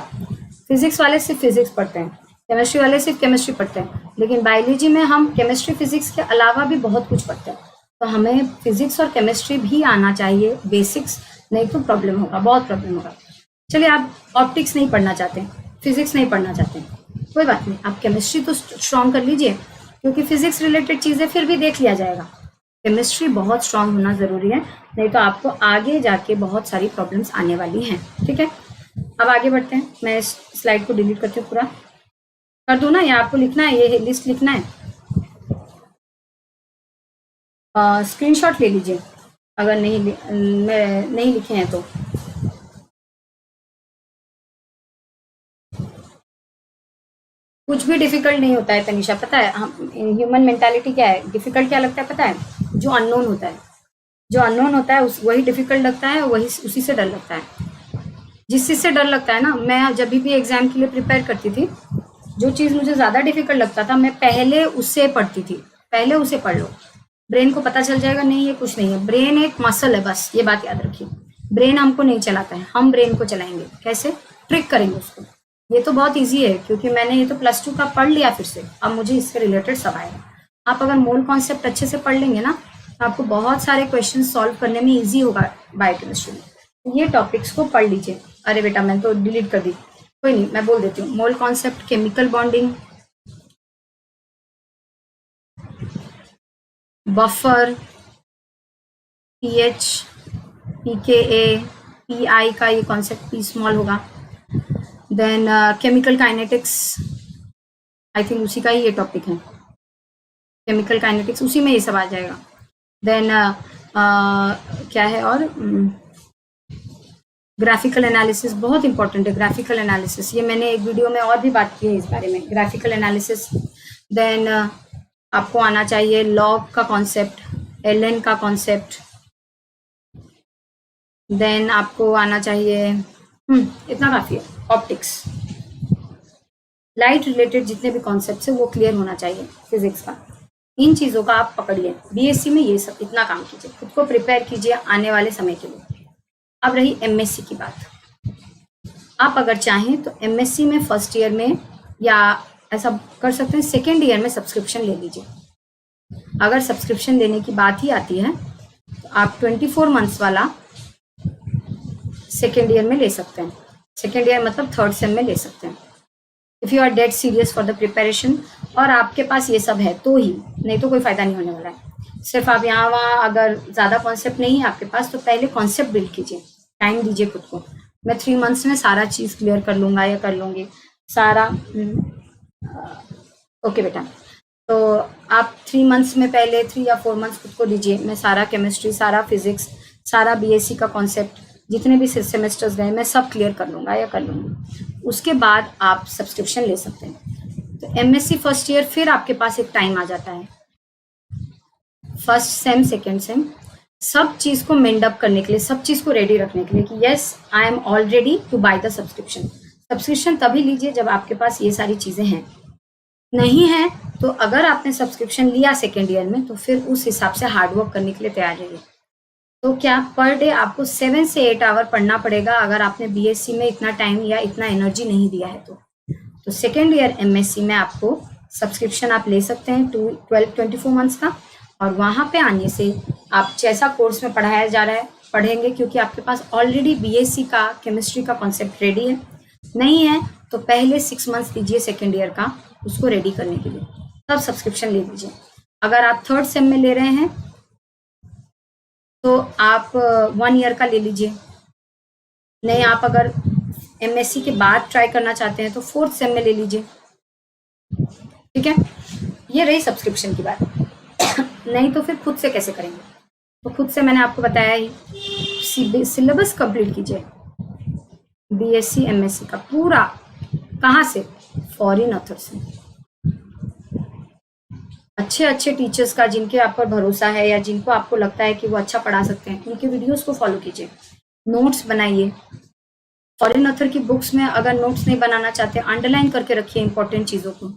[SPEAKER 1] Physics वाले सिर्फ फिजिक्स पढ़ते हैं, केमिस्ट्री वाले सिर्फ केमिस्ट्री पढ़ते हैं, लेकिन बायोलॉजी में हम केमिस्ट्री फिजिक्स के अलावा भी बहुत कुछ पढ़ते हैं। तो हमें फिजिक्स और केमिस्ट्री भी आना चाहिए, बेसिक्स, नहीं तो प्रॉब्लम होगा, बहुत प्रॉब्लम होगा। चलिए, आप ऑप्टिक्स नहीं पढ़ना चाहते, फिजिक्स नहीं पढ़ना चाहते, कोई बात नहीं, आप केमिस्ट्री तो स्ट्रॉन्ग कर लीजिए, क्योंकि फिजिक्स रिलेटेड चीजें फिर भी देख लिया जाएगा। केमिस्ट्री बहुत स्ट्रांग होना जरूरी है, नहीं तो आपको आगे जाके बहुत सारी प्रॉब्लम्स आने वाली हैं। ठीक है, अब आगे बढ़ते हैं। मैं इस स्लाइड को डिलीट करती हूँ, पूरा कर दो ना, या आपको लिखना है, ये लिस्ट लिखना है, स्क्रीनशॉट ले लीजिए अगर नहीं लिखे हैं तो। कुछ भी डिफिकल्ट नहीं होता है तनिषा, पता है, हम ह्यूमन मेंटालिटी क्या है, डिफिकल्ट क्या लगता है पता है, जो अननोन होता है, जो अननोन होता है वही डिफिकल्ट लगता है, वही उसी से डर लगता है। जिस चीज से डर लगता है ना, मैं जब भी एग्जाम के लिए प्रिपेयर करती थी, जो चीज मुझे ज्यादा डिफिकल्ट लगता था, मैं पहले उससे पढ़ती थी, पहले उसे पढ़ लो, ब्रेन को पता चल जाएगा नहीं ये कुछ नहीं है, ब्रेन एक मसल है, बस ये बात याद रखिए। ब्रेन हमको नहीं चलाता है, हम ब्रेन को चलाएंगे, कैसे ट्रिक करेंगे उसको। ये तो बहुत इजी है, क्योंकि मैंने ये तो +2 का पढ़ लिया फिर से, अब मुझे इससे रिलेटेड सब आएगा। आप अगर मोल कॉन्सेप्ट अच्छे से पढ़ लेंगे ना, तो आपको बहुत सारे क्वेश्चन सॉल्व करने में ईजी होगा बायोकेमिस्ट्री में। ये टॉपिक्स को पढ़ लीजिए। अरे बेटा, मैं तो डिलीट कर दी, कोई नहीं, मैं बोल देती हूँ। Mole concept, chemical bonding, buffer, pH, pKa, pI का ये कॉन्सेप्ट पी स्मॉल होगा, then chemical kinetics, I think उसी का ही ये टॉपिक है, केमिकल काइनेटिक्स, उसी में ये सब आ जाएगा। देन क्या है और ग्राफिकल एनालिसिस बहुत इंपॉर्टेंट है, ग्राफिकल एनालिसिस, ये मैंने एक वीडियो में और भी बात की है इस बारे में, ग्राफिकल एनालिसिस। देन आपको आना चाहिए लॉग का कॉन्सेप्ट, ln का कॉन्सेप्ट, देन आपको आना चाहिए इतना काफी है, ऑप्टिक्स, लाइट रिलेटेड जितने भी कॉन्सेप्ट है वो क्लियर होना चाहिए फिजिक्स का। इन चीजों का आप पकड़िए, बीएससी में ये सब इतना काम कीजिए, खुद को प्रिपेयर कीजिए आने वाले समय के लिए। अब रही एमएससी की बात, आप अगर चाहें तो एमएससी में फर्स्ट ईयर में, या ऐसा कर सकते हैं सेकेंड ईयर में सब्सक्रिप्शन ले लीजिए। अगर सब्सक्रिप्शन लेने की बात ही आती है तो आप 24 मंथ्स वाला सेकेंड ईयर में ले सकते हैं। सेकेंड ईयर मतलब थर्ड सेम में ले सकते हैं। If you are dead serious for the preparation, और आपके पास ये सब है तो ही, नहीं तो कोई फ़ायदा नहीं होने वाला है। सिर्फ आप यहाँ वहाँ अगर ज़्यादा कॉन्सेप्ट नहीं है आपके पास तो पहले कॉन्सेप्ट बिल्ड कीजिए, टाइम दीजिए खुद को। मैं 3 मंथ्स में सारा चीज़ क्लियर कर लूँगा या कर लूँगी सारा। ओके बेटा, तो आप 3 मंथ्स में पहले 3 या 4 मंथ्स खुद को दीजिए। मैं सारा केमिस्ट्री, सारा फिजिक्स, सारा बीएससी का कॉन्सेप्ट, जितने भी सेमेस्टर्स गए मैं सब क्लियर कर लूँगा या कर लूँगी। उसके बाद आप सब्सक्रिप्शन ले सकते हैं। तो एमएससी फर्स्ट ईयर फिर आपके पास एक टाइम आ जाता है, फर्स्ट सेम सेकेंड सेम, सब चीज़ को मेंड अप करने के लिए, सब चीज़ को रेडी रखने के लिए कि yes I am all ready to buy the subscription. Subscription तभी लीजिए जब आपके पास ये सारी चीज़ें हैं। नहीं है तो अगर आपने सब्सक्रिप्शन लिया सेकेंड ईयर में तो फिर उस हिसाब से हार्डवर्क करने के लिए तैयार रहिए। तो क्या पर डे आपको 7 से 8 आवर पढ़ना पड़ेगा अगर आपने बीएससी में इतना टाइम या इतना एनर्जी नहीं दिया है तो सेकेंड ईयर एमएससी में आपको सब्सक्रिप्शन आप ले सकते हैं 24 मंथ्स का, और वहाँ पे आने से आप जैसा कोर्स में पढ़ाया जा रहा है पढ़ेंगे, क्योंकि आपके पास ऑलरेडी बीएससी का केमिस्ट्री का कॉन्सेप्ट रेडी है। नहीं है तो पहले 6 मंथ्स दीजिए सेकेंड ईयर का उसको रेडी करने के लिए, तब सब्सक्रिप्शन ले लीजिए। अगर आप थर्ड सेम में ले रहे हैं तो आप 1 ईयर का ले लीजिए। नहीं, आप अगर एमएससी के बाद ट्राई करना चाहते हैं तो 4th सेम में ले लीजिए। ठीक है, ये रही सब्सक्रिप्शन की बात। नहीं तो फिर खुद से कैसे करेंगे? तो खुद से मैंने आपको बताया ही, सिलेबस कंप्लीट कीजिए बीएससी एमएससी का पूरा। कहाँ से? फॉरेन ऑथर से, अच्छे अच्छे टीचर्स का जिनके आप पर भरोसा है या जिनको आपको लगता है कि वो अच्छा पढ़ा सकते हैं, उनके वीडियोस को फॉलो कीजिए, नोट्स बनाइए। फॉरेन ऑथर की बुक्स में अगर नोट्स नहीं बनाना चाहते, अंडरलाइन करके रखिए इंपॉर्टेंट चीज़ों को।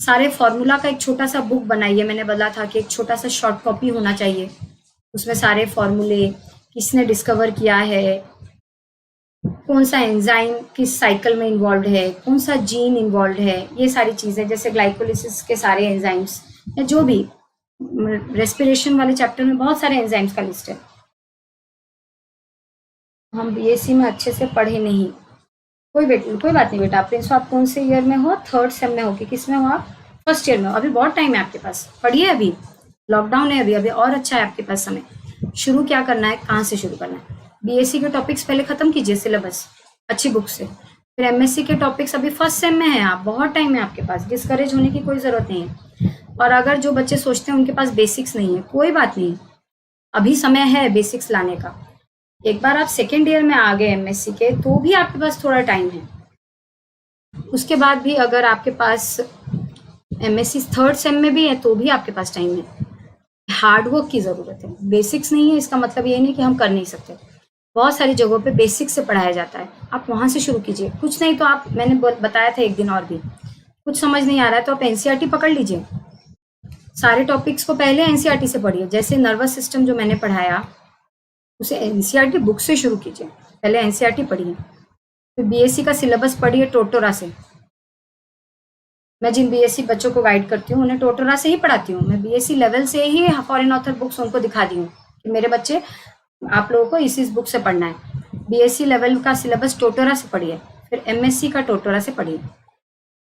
[SPEAKER 1] सारे फॉर्मूला का एक छोटा सा बुक बनाइए। मैंने बोला था कि एक छोटा सा शॉर्ट कॉपी होना चाहिए, उसमें सारे फॉर्मूले, किसने डिस्कवर किया है, कौन सा एंजाइम किस साइकिल में इन्वॉल्व है, कौन सा जीन इन्वॉल्व है, ये सारी चीज़ें, जैसे ग्लाइकोलिसिस के सारे एंजाइम्स या जो भी, रेस्पिरेशन वाले चैप्टर में बहुत सारे एंजाइम्स का लिस्ट है। हम बीएससी में अच्छे से पढ़े नहीं, कोई बात नहीं बेटा। प्रिंस आप कौन से ईयर में हो? थर्ड सेम में हो कि किस में हो आप? फर्स्ट ईयर में हो। अभी बहुत टाइम है आपके पास, पढ़िए। अभी लॉकडाउन है, अभी और अच्छा है आपके पास समय। शुरू क्या करना है, कहाँ से शुरू करना है? बीएससी के टॉपिक्स पहले खत्म कीजिए सिलेबस अच्छी बुक से, फिर एमएससी के टॉपिक्स अभी फर्स्ट सेम में है, आप बहुत टाइम है आपके पास, डिस्करेज होने की कोई ज़रूरत नहीं है। और अगर जो बच्चे सोचते हैं उनके पास बेसिक्स नहीं है, कोई बात नहीं, अभी समय है बेसिक्स लाने का। एक बार आप सेकेंड ईयर में आ गए एमएससी के तो भी आपके पास थोड़ा टाइम है। उसके बाद भी अगर आपके पास एमएससी थर्ड सेम में भी है तो भी आपके पास टाइम है। हार्डवर्क की ज़रूरत है, बेसिक्स नहीं है इसका मतलब ये नहीं कि हम कर नहीं सकते। बहुत सारी जगहों पे बेसिक्स से पढ़ाया जाता है, आप वहाँ से शुरू कीजिए। कुछ नहीं तो आप, मैंने बताया था एक दिन और भी, कुछ समझ नहीं आ रहा है तो आप एनसीईआरटी पकड़ लीजिए। सारे टॉपिक्स को पहले एनसीईआरटी से पढ़िए। जैसे नर्वस सिस्टम जो मैंने पढ़ाया उसे एनसीईआरटी बुक से शुरू कीजिए, पहले एनसीईआरटी पढ़िए, फिर बीएससी का सिलेबस पढ़िए टोटोरा से। मैं जिन बीएससी बच्चों को गाइड करती हूँ उन्हें टोटोरा से ही पढ़ाती हूँ। मैं बीएससी लेवल से ही फॉरेन ऑथर बुक्स उनको दिखा दी हूँ कि मेरे बच्चे, आप लोगों को इस बुक से पढ़ना है। बीएससी लेवल का सिलेबस टोटोरा से पढ़िए, फिर एमएससी का टोटोरा से पढ़िए।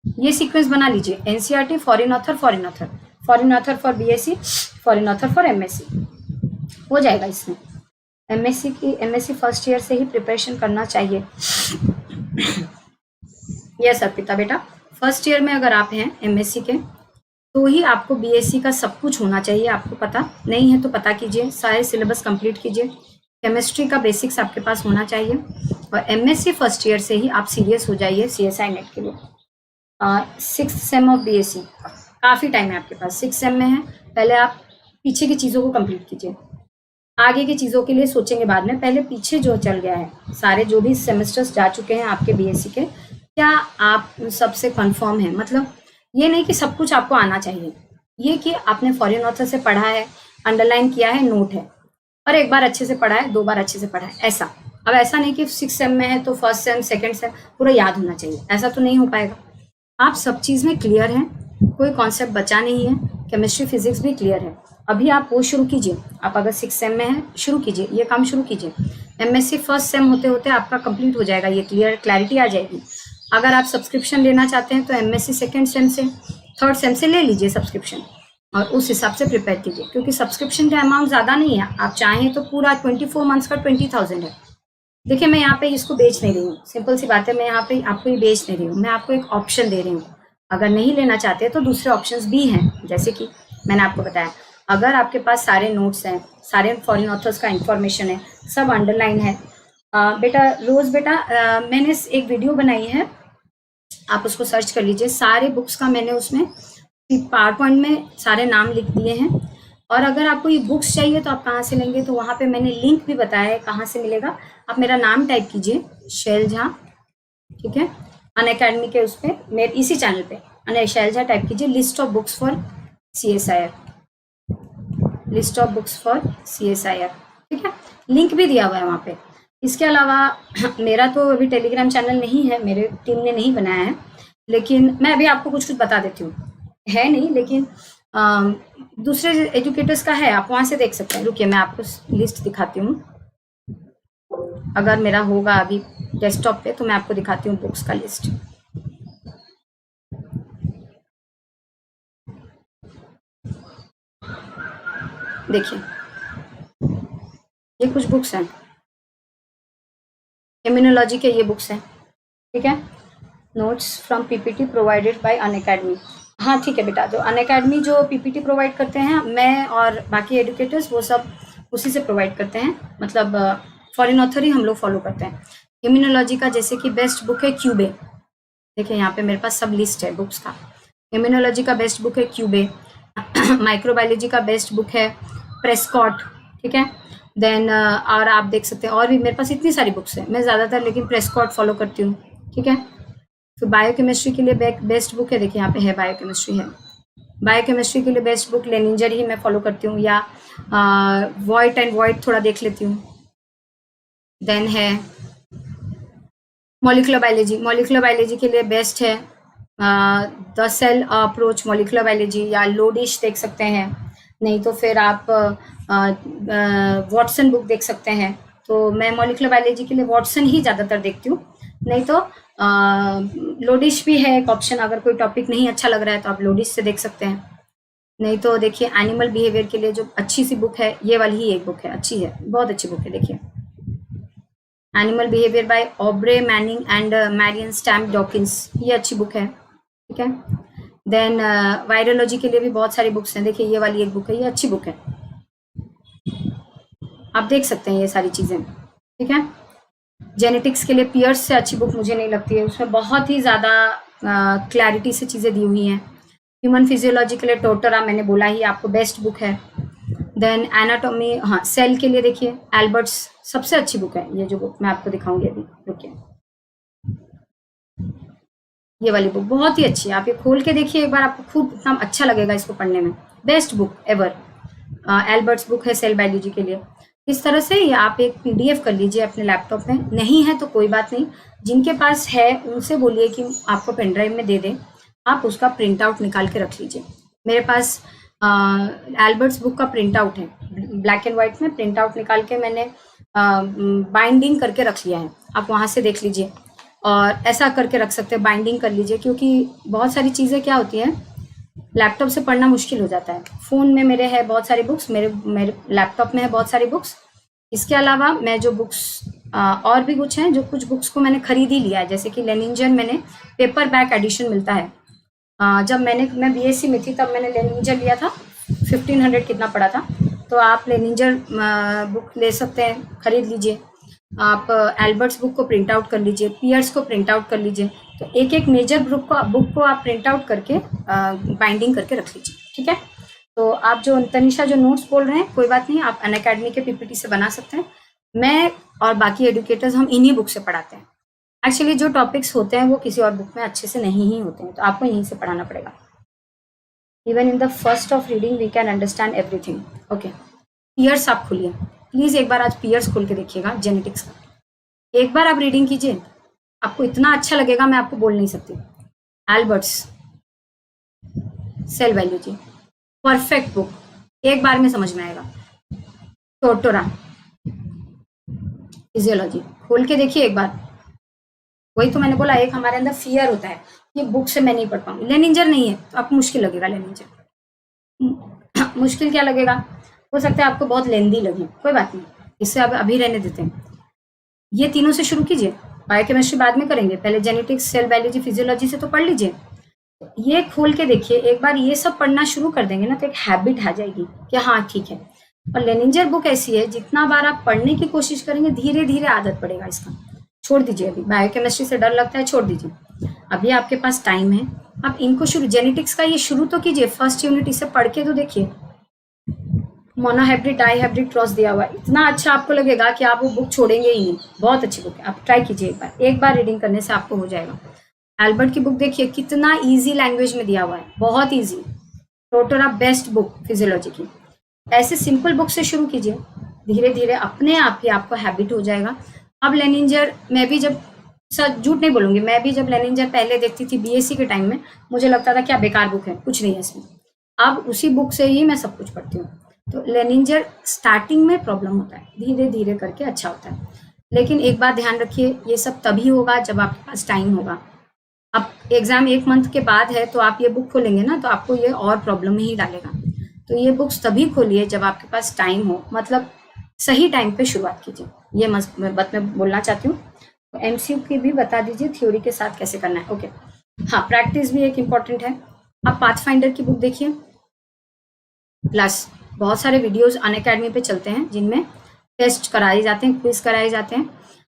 [SPEAKER 1] ये सीक्वेंस बना लीजिए, NCERT, foreign author, foreign author, foreign author for BSc, foreign author for MSc, हो जाएगा इसमें। एमएससी फर्स्ट ईयर से ही प्रिपरेशन करना चाहिए। यस अर्पिता बेटा, फर्स्ट ईयर में अगर आप हैं एमएससी के तो ही आपको बीएससी का सब कुछ होना चाहिए। आपको पता नहीं है तो पता कीजिए, सारे सिलेबस कंप्लीट कीजिए, केमिस्ट्री का बेसिक्स आपके पास होना चाहिए। और एमएससी फर्स्ट ईयर से ही आप सीरियस हो जाइए सीएसआई नेट के लिए। 6th सेम ऑफ बीएससी, काफ़ी टाइम है आपके पास, 6th सेम में है। पहले आप पीछे की चीज़ों को कंप्लीट कीजिए, आगे की चीज़ों के लिए सोचेंगे बाद में। पहले पीछे जो चल गया है, सारे जो भी सेमेस्टर्स जा चुके हैं आपके बीएससी के, क्या आप सबसे कंफर्म है? मतलब ये नहीं कि सब कुछ आपको आना चाहिए, ये कि आपने फॉरेन ऑथर से पढ़ा है, अंडरलाइन किया है, नोट है, और एक बार अच्छे से पढ़ा है, 2 बार अच्छे से पढ़ा है, ऐसा। अब ऐसा नहीं कि 6th सेम में है तो फर्स्ट सेम सेकेंड सेम पूरा याद होना चाहिए, ऐसा तो नहीं हो पाएगा। आप सब चीज़ में क्लियर हैं, कोई कॉन्सेप्ट बचा नहीं है, केमिस्ट्री फिजिक्स भी क्लियर है। अभी आप वो शुरू कीजिए। आप अगर 6th सेम में हैं, शुरू कीजिए, ये काम शुरू कीजिए। MSc फर्स्ट सेम होते होते आपका कंप्लीट हो जाएगा, ये क्लैरिटी आ जाएगी। अगर आप सब्सक्रिप्शन लेना चाहते हैं तो MSc सेकेंड सेम से थर्ड सेम से ले लीजिए सब्सक्रिप्शन, और उस हिसाब से प्रिपेयर कीजिए, क्योंकि सब्सक्रिप्शन का अमाउंट ज़्यादा नहीं है। आप चाहें तो पूरा 24 मंथ्स का 20,000 है। देखिए, मैं यहाँ पे इसको बेच नहीं रही हूँ, सिंपल सी बात है, मैं यहाँ पे आपको ये बेच नहीं रही हूँ, मैं आपको एक ऑप्शन दे रही हूँ। अगर नहीं लेना चाहते तो दूसरे ऑप्शंस भी हैं, जैसे कि मैंने आपको बताया, अगर आपके पास सारे नोट्स हैं, सारे फॉरेन ऑथर्स का इंफॉर्मेशन है, सब अंडरलाइन है। बेटा रोज़ बेटा, मैंने एक वीडियो बनाई है, आप उसको सर्च कर लीजिए, सारे बुक्स का मैंने उसमें पावर पॉइंट में सारे नाम लिख दिए हैं। और अगर आपको ये बुक्स चाहिए तो आप कहाँ से लेंगे, तो वहाँ पे मैंने लिंक भी बताया है कहाँ से मिलेगा। आप मेरा नाम टाइप कीजिए, शैल झा, ठीक है, अनअकैडमी के उस पर, मेरे इसी चैनल पे शैल झा टाइप कीजिए, list of books for CSIR, list of books for CSIR, ठीक है, लिंक भी दिया हुआ है वहाँ पे। इसके अलावा मेरा तो अभी टेलीग्राम चैनल नहीं है, मेरे टीम ने नहीं बनाया है, लेकिन मैं अभी आपको कुछ कुछ बता देती हूँ, है नहीं, लेकिन दूसरे एजुकेटर्स का है, आप वहाँ से देख सकते हैं। रुकिए, मैं आपको लिस्ट दिखाती हूँ, अगर मेरा होगा अभी डेस्कटॉप पे तो मैं आपको दिखाती हूँ बुक्स का लिस्ट। देखिए, ये कुछ बुक्स हैं, इम्यूनोलॉजी के ये बुक्स हैं, ठीक है, notes from PPT provided by Unacademy. हाँ ठीक है बेटा, जो अनअकैडमी जो PPT प्रोवाइड करते हैं, मैं और बाकी एजुकेटर्स वो सब उसी से प्रोवाइड करते हैं, मतलब फॉरेन ऑथर ही हम लोग फॉलो करते हैं। इम्यूनोलॉजी का जैसे कि बेस्ट बुक है क्यूबे, देखिए यहाँ पे मेरे पास सब लिस्ट है बुक्स का। इम्यूनोलॉजी का बेस्ट बुक है क्यूबे, माइक्रोबायोलॉजी का बेस्ट बुक है प्रेस्कॉट, ठीक है, देन और आप देख सकते हैं और भी मेरे पास इतनी सारी बुक्स हैं, मैं ज़्यादातर लेकिन प्रेस्कॉट फॉलो करती हूँ, ठीक है। फिर बायोकेमिस्ट्री के लिए बेस्ट बुक है, देखिए यहाँ पे है, बायोकेमिस्ट्री है, बायोकेमिस्ट्री के लिए बेस्ट बुक लेनिंजर ही मैं फॉलो करती हूँ, या वॉइट एंड वॉइट थोड़ा देख लेती हूँ। देन है मॉलिक्यूलर बायोलॉजी, मॉलिक्यूलर बायोलॉजी के लिए बेस्ट है the cell approach molecular biology, या लोडिश देख सकते हैं, नहीं तो फिर आप वॉटसन बुक देख सकते हैं। तो मैं मॉलिक्यूलर बायोलॉजी के लिए वॉटसन ही ज़्यादातर देखती हूँ, नहीं तो लोडिश भी है एक ऑप्शन, अगर कोई टॉपिक नहीं अच्छा लग रहा है तो आप लोडिश से देख सकते हैं। नहीं तो देखिए एनिमल बिहेवियर के लिए जो अच्छी सी बुक है, ये वाली ही एक बुक है, अच्छी है, बहुत अच्छी बुक है, देखिए animal behaviour by Aubrey Manning and Marian Stamp Dawkins, ये अच्छी बुक है, ठीक है। देन वायरोलॉजी के लिए भी बहुत सारी बुक्स हैं, देखिए ये वाली एक बुक है, ये अच्छी बुक है, आप देख सकते हैं ये सारी चीज़ें, ठीक है। जेनेटिक्स के लिए पियर्स से अच्छी बुक मुझे नहीं लगती है, उसमें बहुत ही ज़्यादा क्लैरिटी से चीज़ें दी हुई हैं। ह्यूमन फिजियोलॉजी के लिए टोटरा मैंने बोला ही आपको बेस्ट बुक है। देन एनाटॉमी, हाँ सेल के लिए देखिए एल्बर्ट्स सबसे अच्छी बुक है, ये जो बुक मैं आपको दिखाऊंगी अभी, रुकिए, ये वाली बुक बहुत ही अच्छी है, आप ये खोल के देखिए एक बार, आपको खूब इतना अच्छा लगेगा इसको पढ़ने में, best book ever, Albert's book है सेल बायोलॉजी के लिए। इस तरह से ये आप एक PDF कर लीजिए अपने लैपटॉप में, नहीं है तो कोई बात नहीं, जिनके पास है उनसे बोलिए कि आपको पेन ड्राइव में दे दें, आप उसका प्रिंट आउट निकाल के रख लीजिए। मेरे पास एल्बर्ट्स बुक का प्रिंट आउट है, ब्लैक एंड वाइट में प्रिंट आउट निकाल के मैंने बाइंडिंग करके रख लिया है, आप वहाँ से देख लीजिए, और ऐसा करके रख सकते हैं, बाइंडिंग कर लीजिए, क्योंकि बहुत सारी चीज़ें क्या होती हैं, लैपटॉप से पढ़ना मुश्किल हो जाता है। फ़ोन में मेरे है बहुत सारी बुक्स, मेरे लैपटॉप में है बहुत सारी बुक्स। इसके अलावा मैं जो बुक्स और भी कुछ हैं, जो कुछ बुक्स को मैंने खरीद ही लिया है, जैसे कि लेनिंजर मैंने पेपर बैक एडिशन मिलता है, जब मैं BSc में थी तब मैंने लेनिंजर लिया था, 1500 कितना पड़ा था, तो आप लेनिंजर बुक ले सकते हैं, खरीद लीजिए। आप एल्बर्ट्स बुक को प्रिंट आउट कर लीजिए, पियर्स को प्रिंट आउट कर लीजिए, तो एक एक मेजर बुक को आप प्रिंट आउट करके बाइंडिंग करके रख लीजिए, ठीक है। तो आप जो तनिषा जो नोट्स बोल रहे हैं, कोई बात नहीं, आप अनअकैडमी के PPT से बना सकते हैं, मैं और बाकी एजुकेटर्स हम इन्हीं बुक से पढ़ाते हैं। एक्चुअली जो टॉपिक्स होते हैं वो किसी और बुक में अच्छे से नहीं ही होते हैं, तो आपको यहीं से पढ़ाना पड़ेगा। Even in the first of reading we can understand everything, okay. Pierce आप खोलिए प्लीज़, एक बार आज पियर्स खोल के देखिएगा जेनेटिक्स का, एक बार आप रीडिंग कीजिए, आपको इतना अच्छा लगेगा मैं आपको बोल नहीं सकती। Alberts cell biology perfect book, एक बार में समझ में आएगा। टोटोरा फिजियोलॉजी खोल के देखिए एक बार। वही तो मैंने बोला, एक हमारे अंदर फियर होता है, ये बुक से मैं नहीं पढ़ पाऊंगी। लेनिंजर नहीं है तो आपको मुश्किल लगेगा लेनिंजर। मुश्किल क्या लगेगा, हो सकता है आपको बहुत लेंदी लगे, कोई बात नहीं, इससे आप अभी रहने देते हैं। ये तीनों से शुरू कीजिए, बायोकेमिस्ट्री बाद में करेंगे, पहले जेनेटिक्स, सेल बायोलॉजी, फिजियोलॉजी से तो पढ़ लीजिए। ये खोल के देखिए एक बार, ये सब पढ़ना शुरू कर देंगे ना तो एक हैबिट आ जाएगी कि हाँ ठीक है। और लेनिंजर बुक ऐसी है, जितना बार आप पढ़ने की कोशिश करेंगे धीरे धीरे आदत पड़ेगा इसका। छोड़ दीजिए, अभी बायोकेमिस्ट्री से डर लगता है, छोड़ दीजिए, अभी आपके पास टाइम है। आप इनको शुरू, जेनेटिक्स का ये शुरू तो कीजिए, फर्स्ट यूनिट इसे पढ़ के तो देखिए। मोनोहाइब्रिड, डाईहाइब्रिड क्रॉस दिया हुआ है, इतना अच्छा आपको लगेगा कि आप वो बुक छोड़ेंगे ही नहीं। बहुत अच्छी बुक है, आप ट्राई कीजिए एक बार रीडिंग करने से आपको हो जाएगा। एल्बर्ट की बुक देखिए, कितना इजी लैंग्वेज में दिया हुआ है, बहुत इजी। टोटोरा बेस्ट बुक फिजियोलॉजी की। ऐसे सिंपल बुक से शुरू कीजिए, धीरे धीरे अपने आप ही आपको हैबिट हो जाएगा। अब लेनिंजर, मैं भी जब, सच झूठ नहीं बोलूंगी, मैं भी जब लेनिंजर पहले देखती थी बीएससी के टाइम में, मुझे लगता था क्या बेकार बुक है, कुछ नहीं है इसमें। अब उसी बुक से ही मैं सब कुछ पढ़ती हूँ। तो लेनिंजर स्टार्टिंग में प्रॉब्लम होता है, धीरे धीरे करके अच्छा होता है। लेकिन एक बात ध्यान रखिए, ये सब तभी होगा जब आपके पास टाइम होगा। अब एग्जाम 1 मंथ के बाद है तो आप ये बुक खोलेंगे ना तो आपको ये और प्रॉब्लम में ही डालेगा। तो ये बुक्स तभी खोलिए जब आपके पास टाइम हो, मतलब सही टाइम पे शुरुआत कीजिए। ये बात मैं बोलना चाहती हूँ। तो एमसीक्यू की भी बता दीजिए थ्योरी के साथ कैसे करना है। ओके, हाँ, प्रैक्टिस भी एक इम्पॉर्टेंट है। आप पाथफाइंडर की बुक देखिए, प्लस बहुत सारे वीडियोस अनअकैडमी पे चलते हैं जिनमें टेस्ट कराए जाते हैं, क्विज कराए जाते हैं,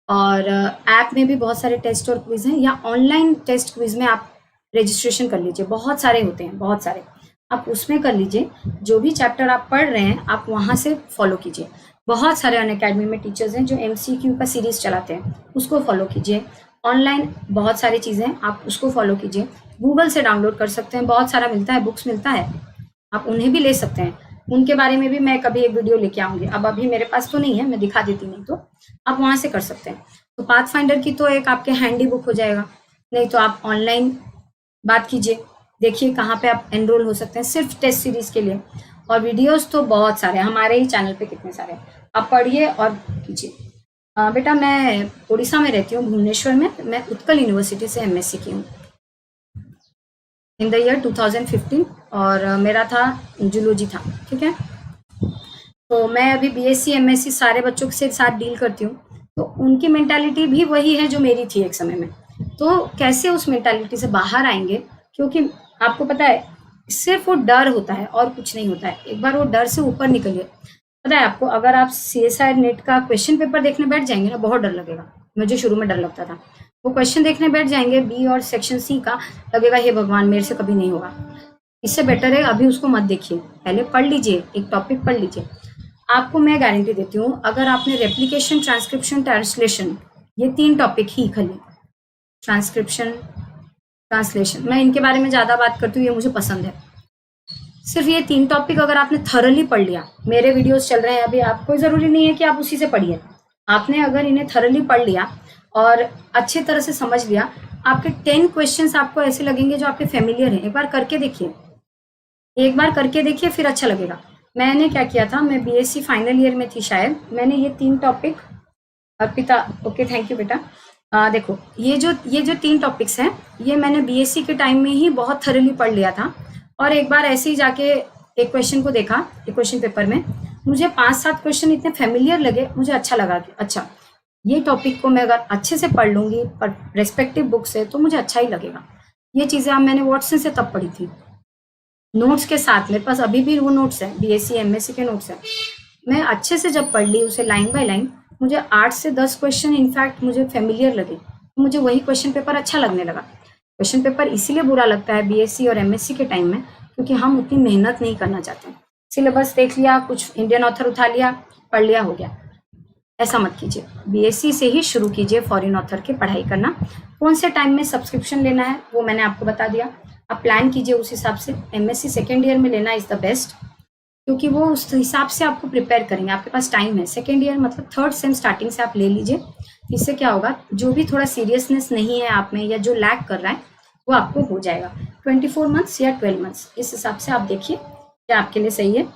[SPEAKER 1] और ऐप में भी बहुत सारे टेस्ट और क्विज हैं, या ऑनलाइन टेस्ट क्विज में आप रजिस्ट्रेशन कर लीजिए, बहुत सारे होते हैं, बहुत सारे, आप उसमें कर लीजिए। जो भी चैप्टर आप पढ़ रहे हैं आप वहाँ से फॉलो कीजिए। बहुत सारे अनअकैडमी में टीचर्स हैं जो एमसीक्यू का सीरीज चलाते हैं, उसको फॉलो कीजिए। ऑनलाइन बहुत सारी चीज़ें, आप उसको फॉलो कीजिए। गूगल से डाउनलोड कर सकते हैं, बहुत सारा मिलता है, बुक्स मिलता है, आप उन्हें भी ले सकते हैं। उनके बारे में भी मैं कभी एक वीडियो लेके आऊंगी, अब अभी मेरे पास तो नहीं है, मैं दिखा देती, नहीं तो आप वहां से कर सकते हैं। तो पाथफाइंडर की तो एक आपके हैंडी बुक हो जाएगा, नहीं तो आप ऑनलाइन बात कीजिए, देखिए कहाँ पे आप एनरोल हो सकते हैं सिर्फ टेस्ट सीरीज के लिए। और वीडियोस तो बहुत सारे हमारे ही चैनल पे, कितने सारे, आप पढ़िए और कीजिए। बेटा मैं उड़ीसा में रहती हूँ, भुवनेश्वर में, मैं उत्कल यूनिवर्सिटी से एमएससी की हूँ इन द ईयर 2015, और मेरा था जूलॉजी था, ठीक है। तो मैं अभी बीएससी एमएससी सारे बच्चों के साथ डील करती हूँ, तो उनकी मेंटालिटी भी वही है जो मेरी थी एक समय में। तो कैसे उस मेंटालिटी से बाहर आएंगे, क्योंकि आपको पता है सिर्फ वो डर होता है और कुछ नहीं होता है। एक बार वो डर से ऊपर निकलिए। पता है आपको, अगर आप सीएसआई नेट का क्वेश्चन पेपर देखने बैठ जाएंगे ना, बहुत डर लगेगा, मुझे शुरू में डर लगता था। वो क्वेश्चन देखने बैठ जाएंगे बी और सेक्शन सी का, लगेगा हे भगवान मेरे से कभी नहीं होगा। इससे बेटर है अभी उसको मत देखिए, पहले पढ़ लीजिए, एक टॉपिक पढ़ लीजिए। आपको मैं गारंटी देती हूँ, अगर आपने रेप्लिकेशन, ट्रांसक्रिप्शन, ट्रांसलेशन, ये 3 टॉपिक ही खाली, ट्रांसक्रिप्शन, ट्रांसलेशन, मैं इनके बारे में ज़्यादा बात करती हूँ, ये मुझे पसंद है। सिर्फ ये 3 टॉपिक अगर आपने थरली पढ़ लिया, मेरे वीडियोस चल रहे हैं अभी, आपको ज़रूरी नहीं है कि आप उसी से पढ़िए, आपने अगर इन्हें थरली पढ़ लिया और अच्छे तरह से समझ लिया, आपके 10 क्वेश्चंस आपको ऐसे लगेंगे जो आपके फेमिलियर हैं। एक बार करके देखिए, एक बार करके देखिए, फिर अच्छा लगेगा। मैंने क्या किया था, मैं बीएससी फाइनल ईयर में थी शायद, मैंने ये 3 topic, Arpita okay thank you बेटा, देखो ये जो 3 टॉपिक्स हैं, ये मैंने बीएससी के टाइम में ही बहुत थरली पढ़ लिया था। और एक बार ऐसे ही जाके एक क्वेश्चन को देखा, एक क्वेश्चन पेपर में मुझे 5-7 क्वेश्चन इतने फेमिलियर लगे, मुझे अच्छा लगा कि अच्छा ये टॉपिक को मैं अगर अच्छे से पढ़ लूंगी पर रेस्पेक्टिव बुक से तो मुझे अच्छा ही लगेगा। ये चीज़ें अब मैंने वॉटसन से तब पढ़ी थी, नोट्स के साथ, मेरे पास अभी भी वो नोट्स हैं, बीएससी एमएससी के नोट्स हैं। मैं अच्छे से जब पढ़ ली उसे लाइन बाय लाइन, मुझे 8 से 10 क्वेश्चन इनफैक्ट मुझे फेमिलियर लगे, मुझे वही क्वेश्चन पेपर अच्छा लगने लगा। क्वेश्चन पेपर इसीलिए बुरा लगता है बीएससी और एमएससी के टाइम में, क्योंकि हम उतनी मेहनत नहीं करना चाहते। सिलेबस देख लिया, कुछ इंडियन ऑथर उठा लिया, पढ़ लिया, हो गया। ऐसा मत कीजिए, बीएससी से ही शुरू कीजिए फॉरेन ऑथर की पढ़ाई करना। कौन से टाइम में सब्सक्रिप्शन लेना है वो मैंने आपको बता दिया, आप प्लान कीजिए उस हिसाब से। एमएससी सेकेंड ईयर में लेना इज़ द बेस्ट, क्योंकि वो उस हिसाब से आपको प्रिपेयर करेंगे, आपके पास टाइम है। सेकेंड ईयर मतलब 3rd सेम स्टार्टिंग से आप ले लीजिए, इससे क्या होगा, जो भी थोड़ा सीरियसनेस नहीं है आप में या जो लैक कर रहा है वो आपको हो जाएगा। 24 मंथ्स या 12 मंथ्स, इस हिसाब से आप देखिए क्या आपके लिए सही है।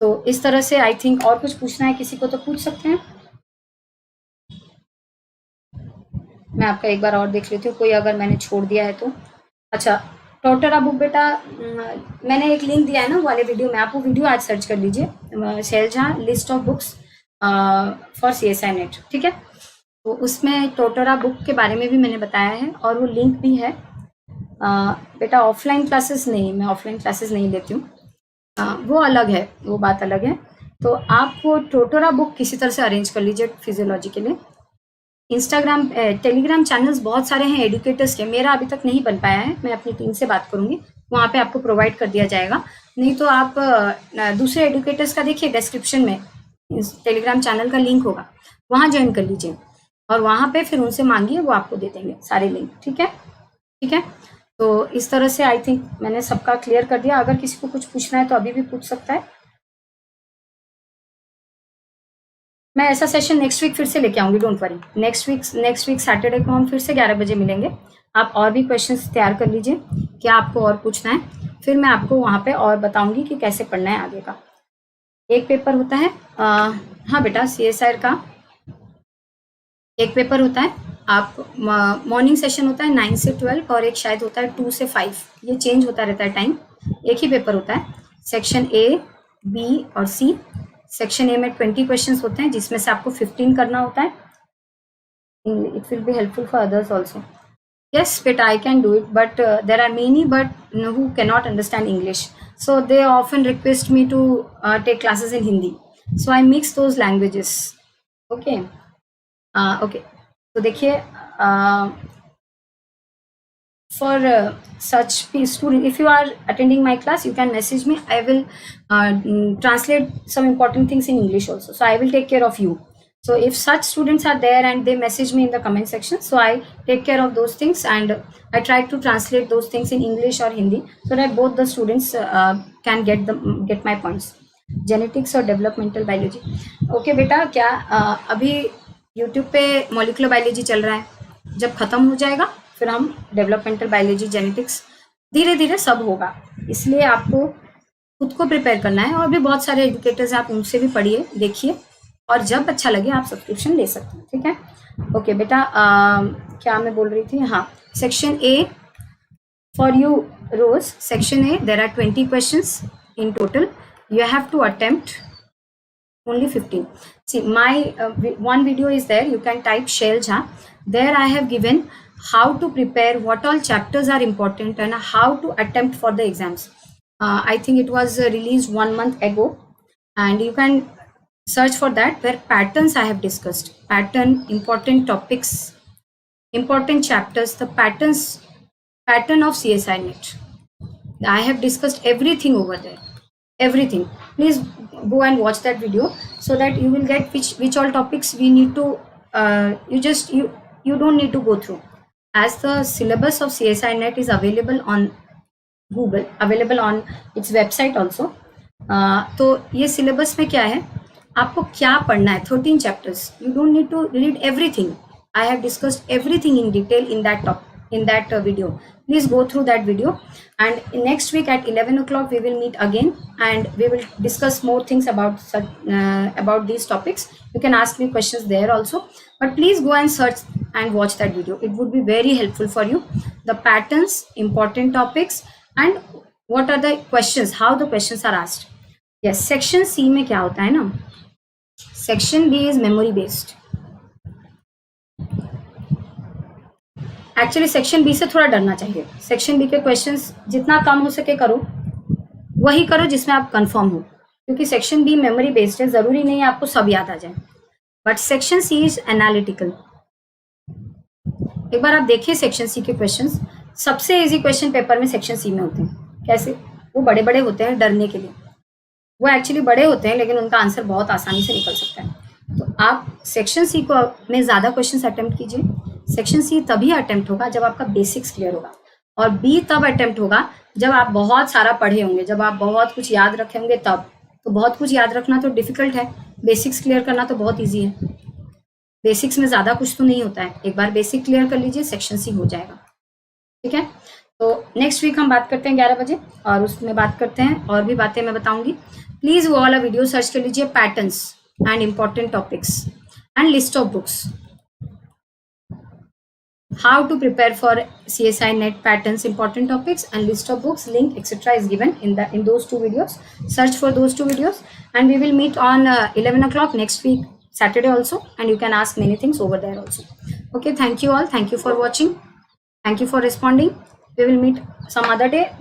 [SPEAKER 1] तो इस तरह से आई थिंक, और कुछ पूछना है किसी को तो पूछ सकते हैं। मैं आपका एक बार और देख लेती हूँ, कोई अगर मैंने छोड़ दिया है तो। अच्छा, टोटरा बुक बेटा, मैंने एक लिंक दिया है ना वाले वीडियो में, आप वो वीडियो आज सर्च कर लीजिए, Shailja list of books for CSI NET, ठीक है। तो उसमें टोटरा बुक के बारे में भी मैंने बताया है और वो लिंक भी है। बेटा ऑफलाइन क्लासेस नहीं, मैं ऑफलाइन क्लासेस नहीं लेती हूँ, वो अलग है, वो बात अलग है। तो आप वो टोटरा बुक किसी तरह से अरेंज कर लीजिए फिजियोलॉजी के लिए। इंस्टाग्राम टेलीग्राम चैनल्स बहुत सारे हैं एडुकेटर्स के, मेरा अभी तक नहीं बन पाया है, मैं अपनी टीम से बात करूंगी, वहाँ पे आपको प्रोवाइड कर दिया जाएगा। नहीं तो आप दूसरे एडुकेटर्स का देखिए, डिस्क्रिप्शन में टेलीग्राम चैनल का लिंक होगा, वहाँ ज्वाइन कर लीजिए और वहाँ पे फिर उनसे मांगिए, वो आपको दे देंगे सारे लिंक, ठीक है। ठीक है, तो इस तरह से आई थिंक मैंने सबका क्लियर कर दिया। अगर किसी को कुछ पूछना है तो अभी भी पूछ सकता है। मैं ऐसा सेशन नेक्स्ट वीक फिर से लेके आऊंगी, don't worry. Next week Saturday को हम फिर से 11 बजे मिलेंगे। आप और भी क्वेश्चंस तैयार कर लीजिए, क्या आपको और पूछना है, फिर मैं आपको वहाँ पे और बताऊंगी कि कैसे पढ़ना है आगे का। एक पेपर होता है, हाँ बेटा, CSI का एक पेपर होता है। आप मॉर्निंग सेशन होता है 9 से 12 और एक शायद होता है 2 से 5, ये चेंज होता रहता है टाइम। एक ही पेपर होता है, सेक्शन A, B और C। सेक्शन A में 20 क्वेश्चंस होते हैं जिसमें से आपको 15 करना होता है। It will be helpful for others also. Yes, but I can do it, but there are many but who cannot understand English. So they often request me to take classes in Hindi. So I mix those languages. Okay. Okay. So देखिए, for such student, if you are attending my class, you can message me. I will translate some important things in English also. So I will take care of you. So if such students are there and they message me in the comment section, so I take care of those things and I try to translate those things in English or Hindi so that both the students can get my points. Genetics और developmental biology. Okay बेटा, क्या अभी YouTube पे molecular biology चल रहा है, जब खत्म हो जाएगा फिर हम डेवलपमेंटल बायोलॉजी, जेनेटिक्स, धीरे धीरे सब होगा। इसलिए आपको खुद को प्रिपेयर करना है और भी बहुत सारे एजुकेटर्स हैं, आप उनसे भी पढ़िए, देखिए, और जब अच्छा लगे आप सब्सक्रिप्शन ले सकते हैं, ठीक है। ओके बेटा, क्या मैं बोल रही थी, हाँ, section A for you rose, section A there are 20 questions in total, you have to attempt only 15. See, my one video is there, you can type Shailja. There I have given how to prepare, what all chapters are important and how to attempt for the exams. I think it was released 1 month ago and you can search for that, where patterns I have discussed, pattern, important topics, important chapters, the pattern of CSI NET. I have discussed everything over there, everything. Please go and watch that video so that you will get which all topics we need to, you don't need to go through, as the syllabus of CSI NET is available on Google, available on its website also. तो ये syllabus में क्या है, आपको क्या पढ़ना है, 13 chapters, you don't need to read everything. I have discussed everything in detail in that video. Please go through that video, and next week at 11 o'clock we will meet again and we will discuss more things about these topics. You can ask me questions there also, but please go and search and watch that video. It would be very helpful for you. The patterns, important topics, and what are the questions, how the questions are asked. Yes, section C में क्या होता है ना, section B is memory based. Actually section B से थोड़ा डरना चाहिए। सेक्शन बी के क्वेश्चंस जितना कम हो सके करो, वही करो जिसमें आप कंफर्म हो, क्योंकि सेक्शन बी मेमोरी बेस्ड है, जरूरी नहीं है आपको सब याद आ जाए, but section C is analytical. एक बार आप देखिए सेक्शन सी के क्वेश्चंस, सबसे इजी क्वेश्चन पेपर में सेक्शन सी में होते हैं। कैसे? वो बड़े बड़े होते हैं डरने के लिए, वो एक्चुअली बड़े होते हैं लेकिन उनका आंसर बहुत आसानी से निकल सकता है। तो आप सेक्शन सी को में ज़्यादा क्वेश्चंस अटेम्प्ट कीजिए। सेक्शन सी तभी अटेम्प्ट होगा जब आपका बेसिक्स क्लियर होगा, और बी तब अटेम्प्ट होगा जब आप बहुत सारा पढ़े होंगे, जब आप बहुत कुछ याद रखे होंगे तब। तो बहुत कुछ याद रखना तो डिफिकल्ट है, बेसिक्स क्लियर करना तो बहुत ईजी है। बेसिक्स में ज़्यादा कुछ तो नहीं होता है, एक बार बेसिक क्लियर कर लीजिए, सेक्शन सी हो जाएगा, ठीक है। तो नेक्स्ट वीक हम बात करते हैं 11 बजे, और उसमें बात करते हैं और भी बातें मैं बताऊंगी। प्लीज़ वो वाला वीडियो सर्च कर लीजिए, patterns and important topics and list of books. how to prepare for CSI net patterns, important topics, and list of books, link, etc. is given in those two videos. Search for those two videos, and we will meet on 11 o'clock next week, Saturday also, and you can ask many things over there also. Okay, thank you all. Thank you for watching. Thank you for responding. We will meet some other day.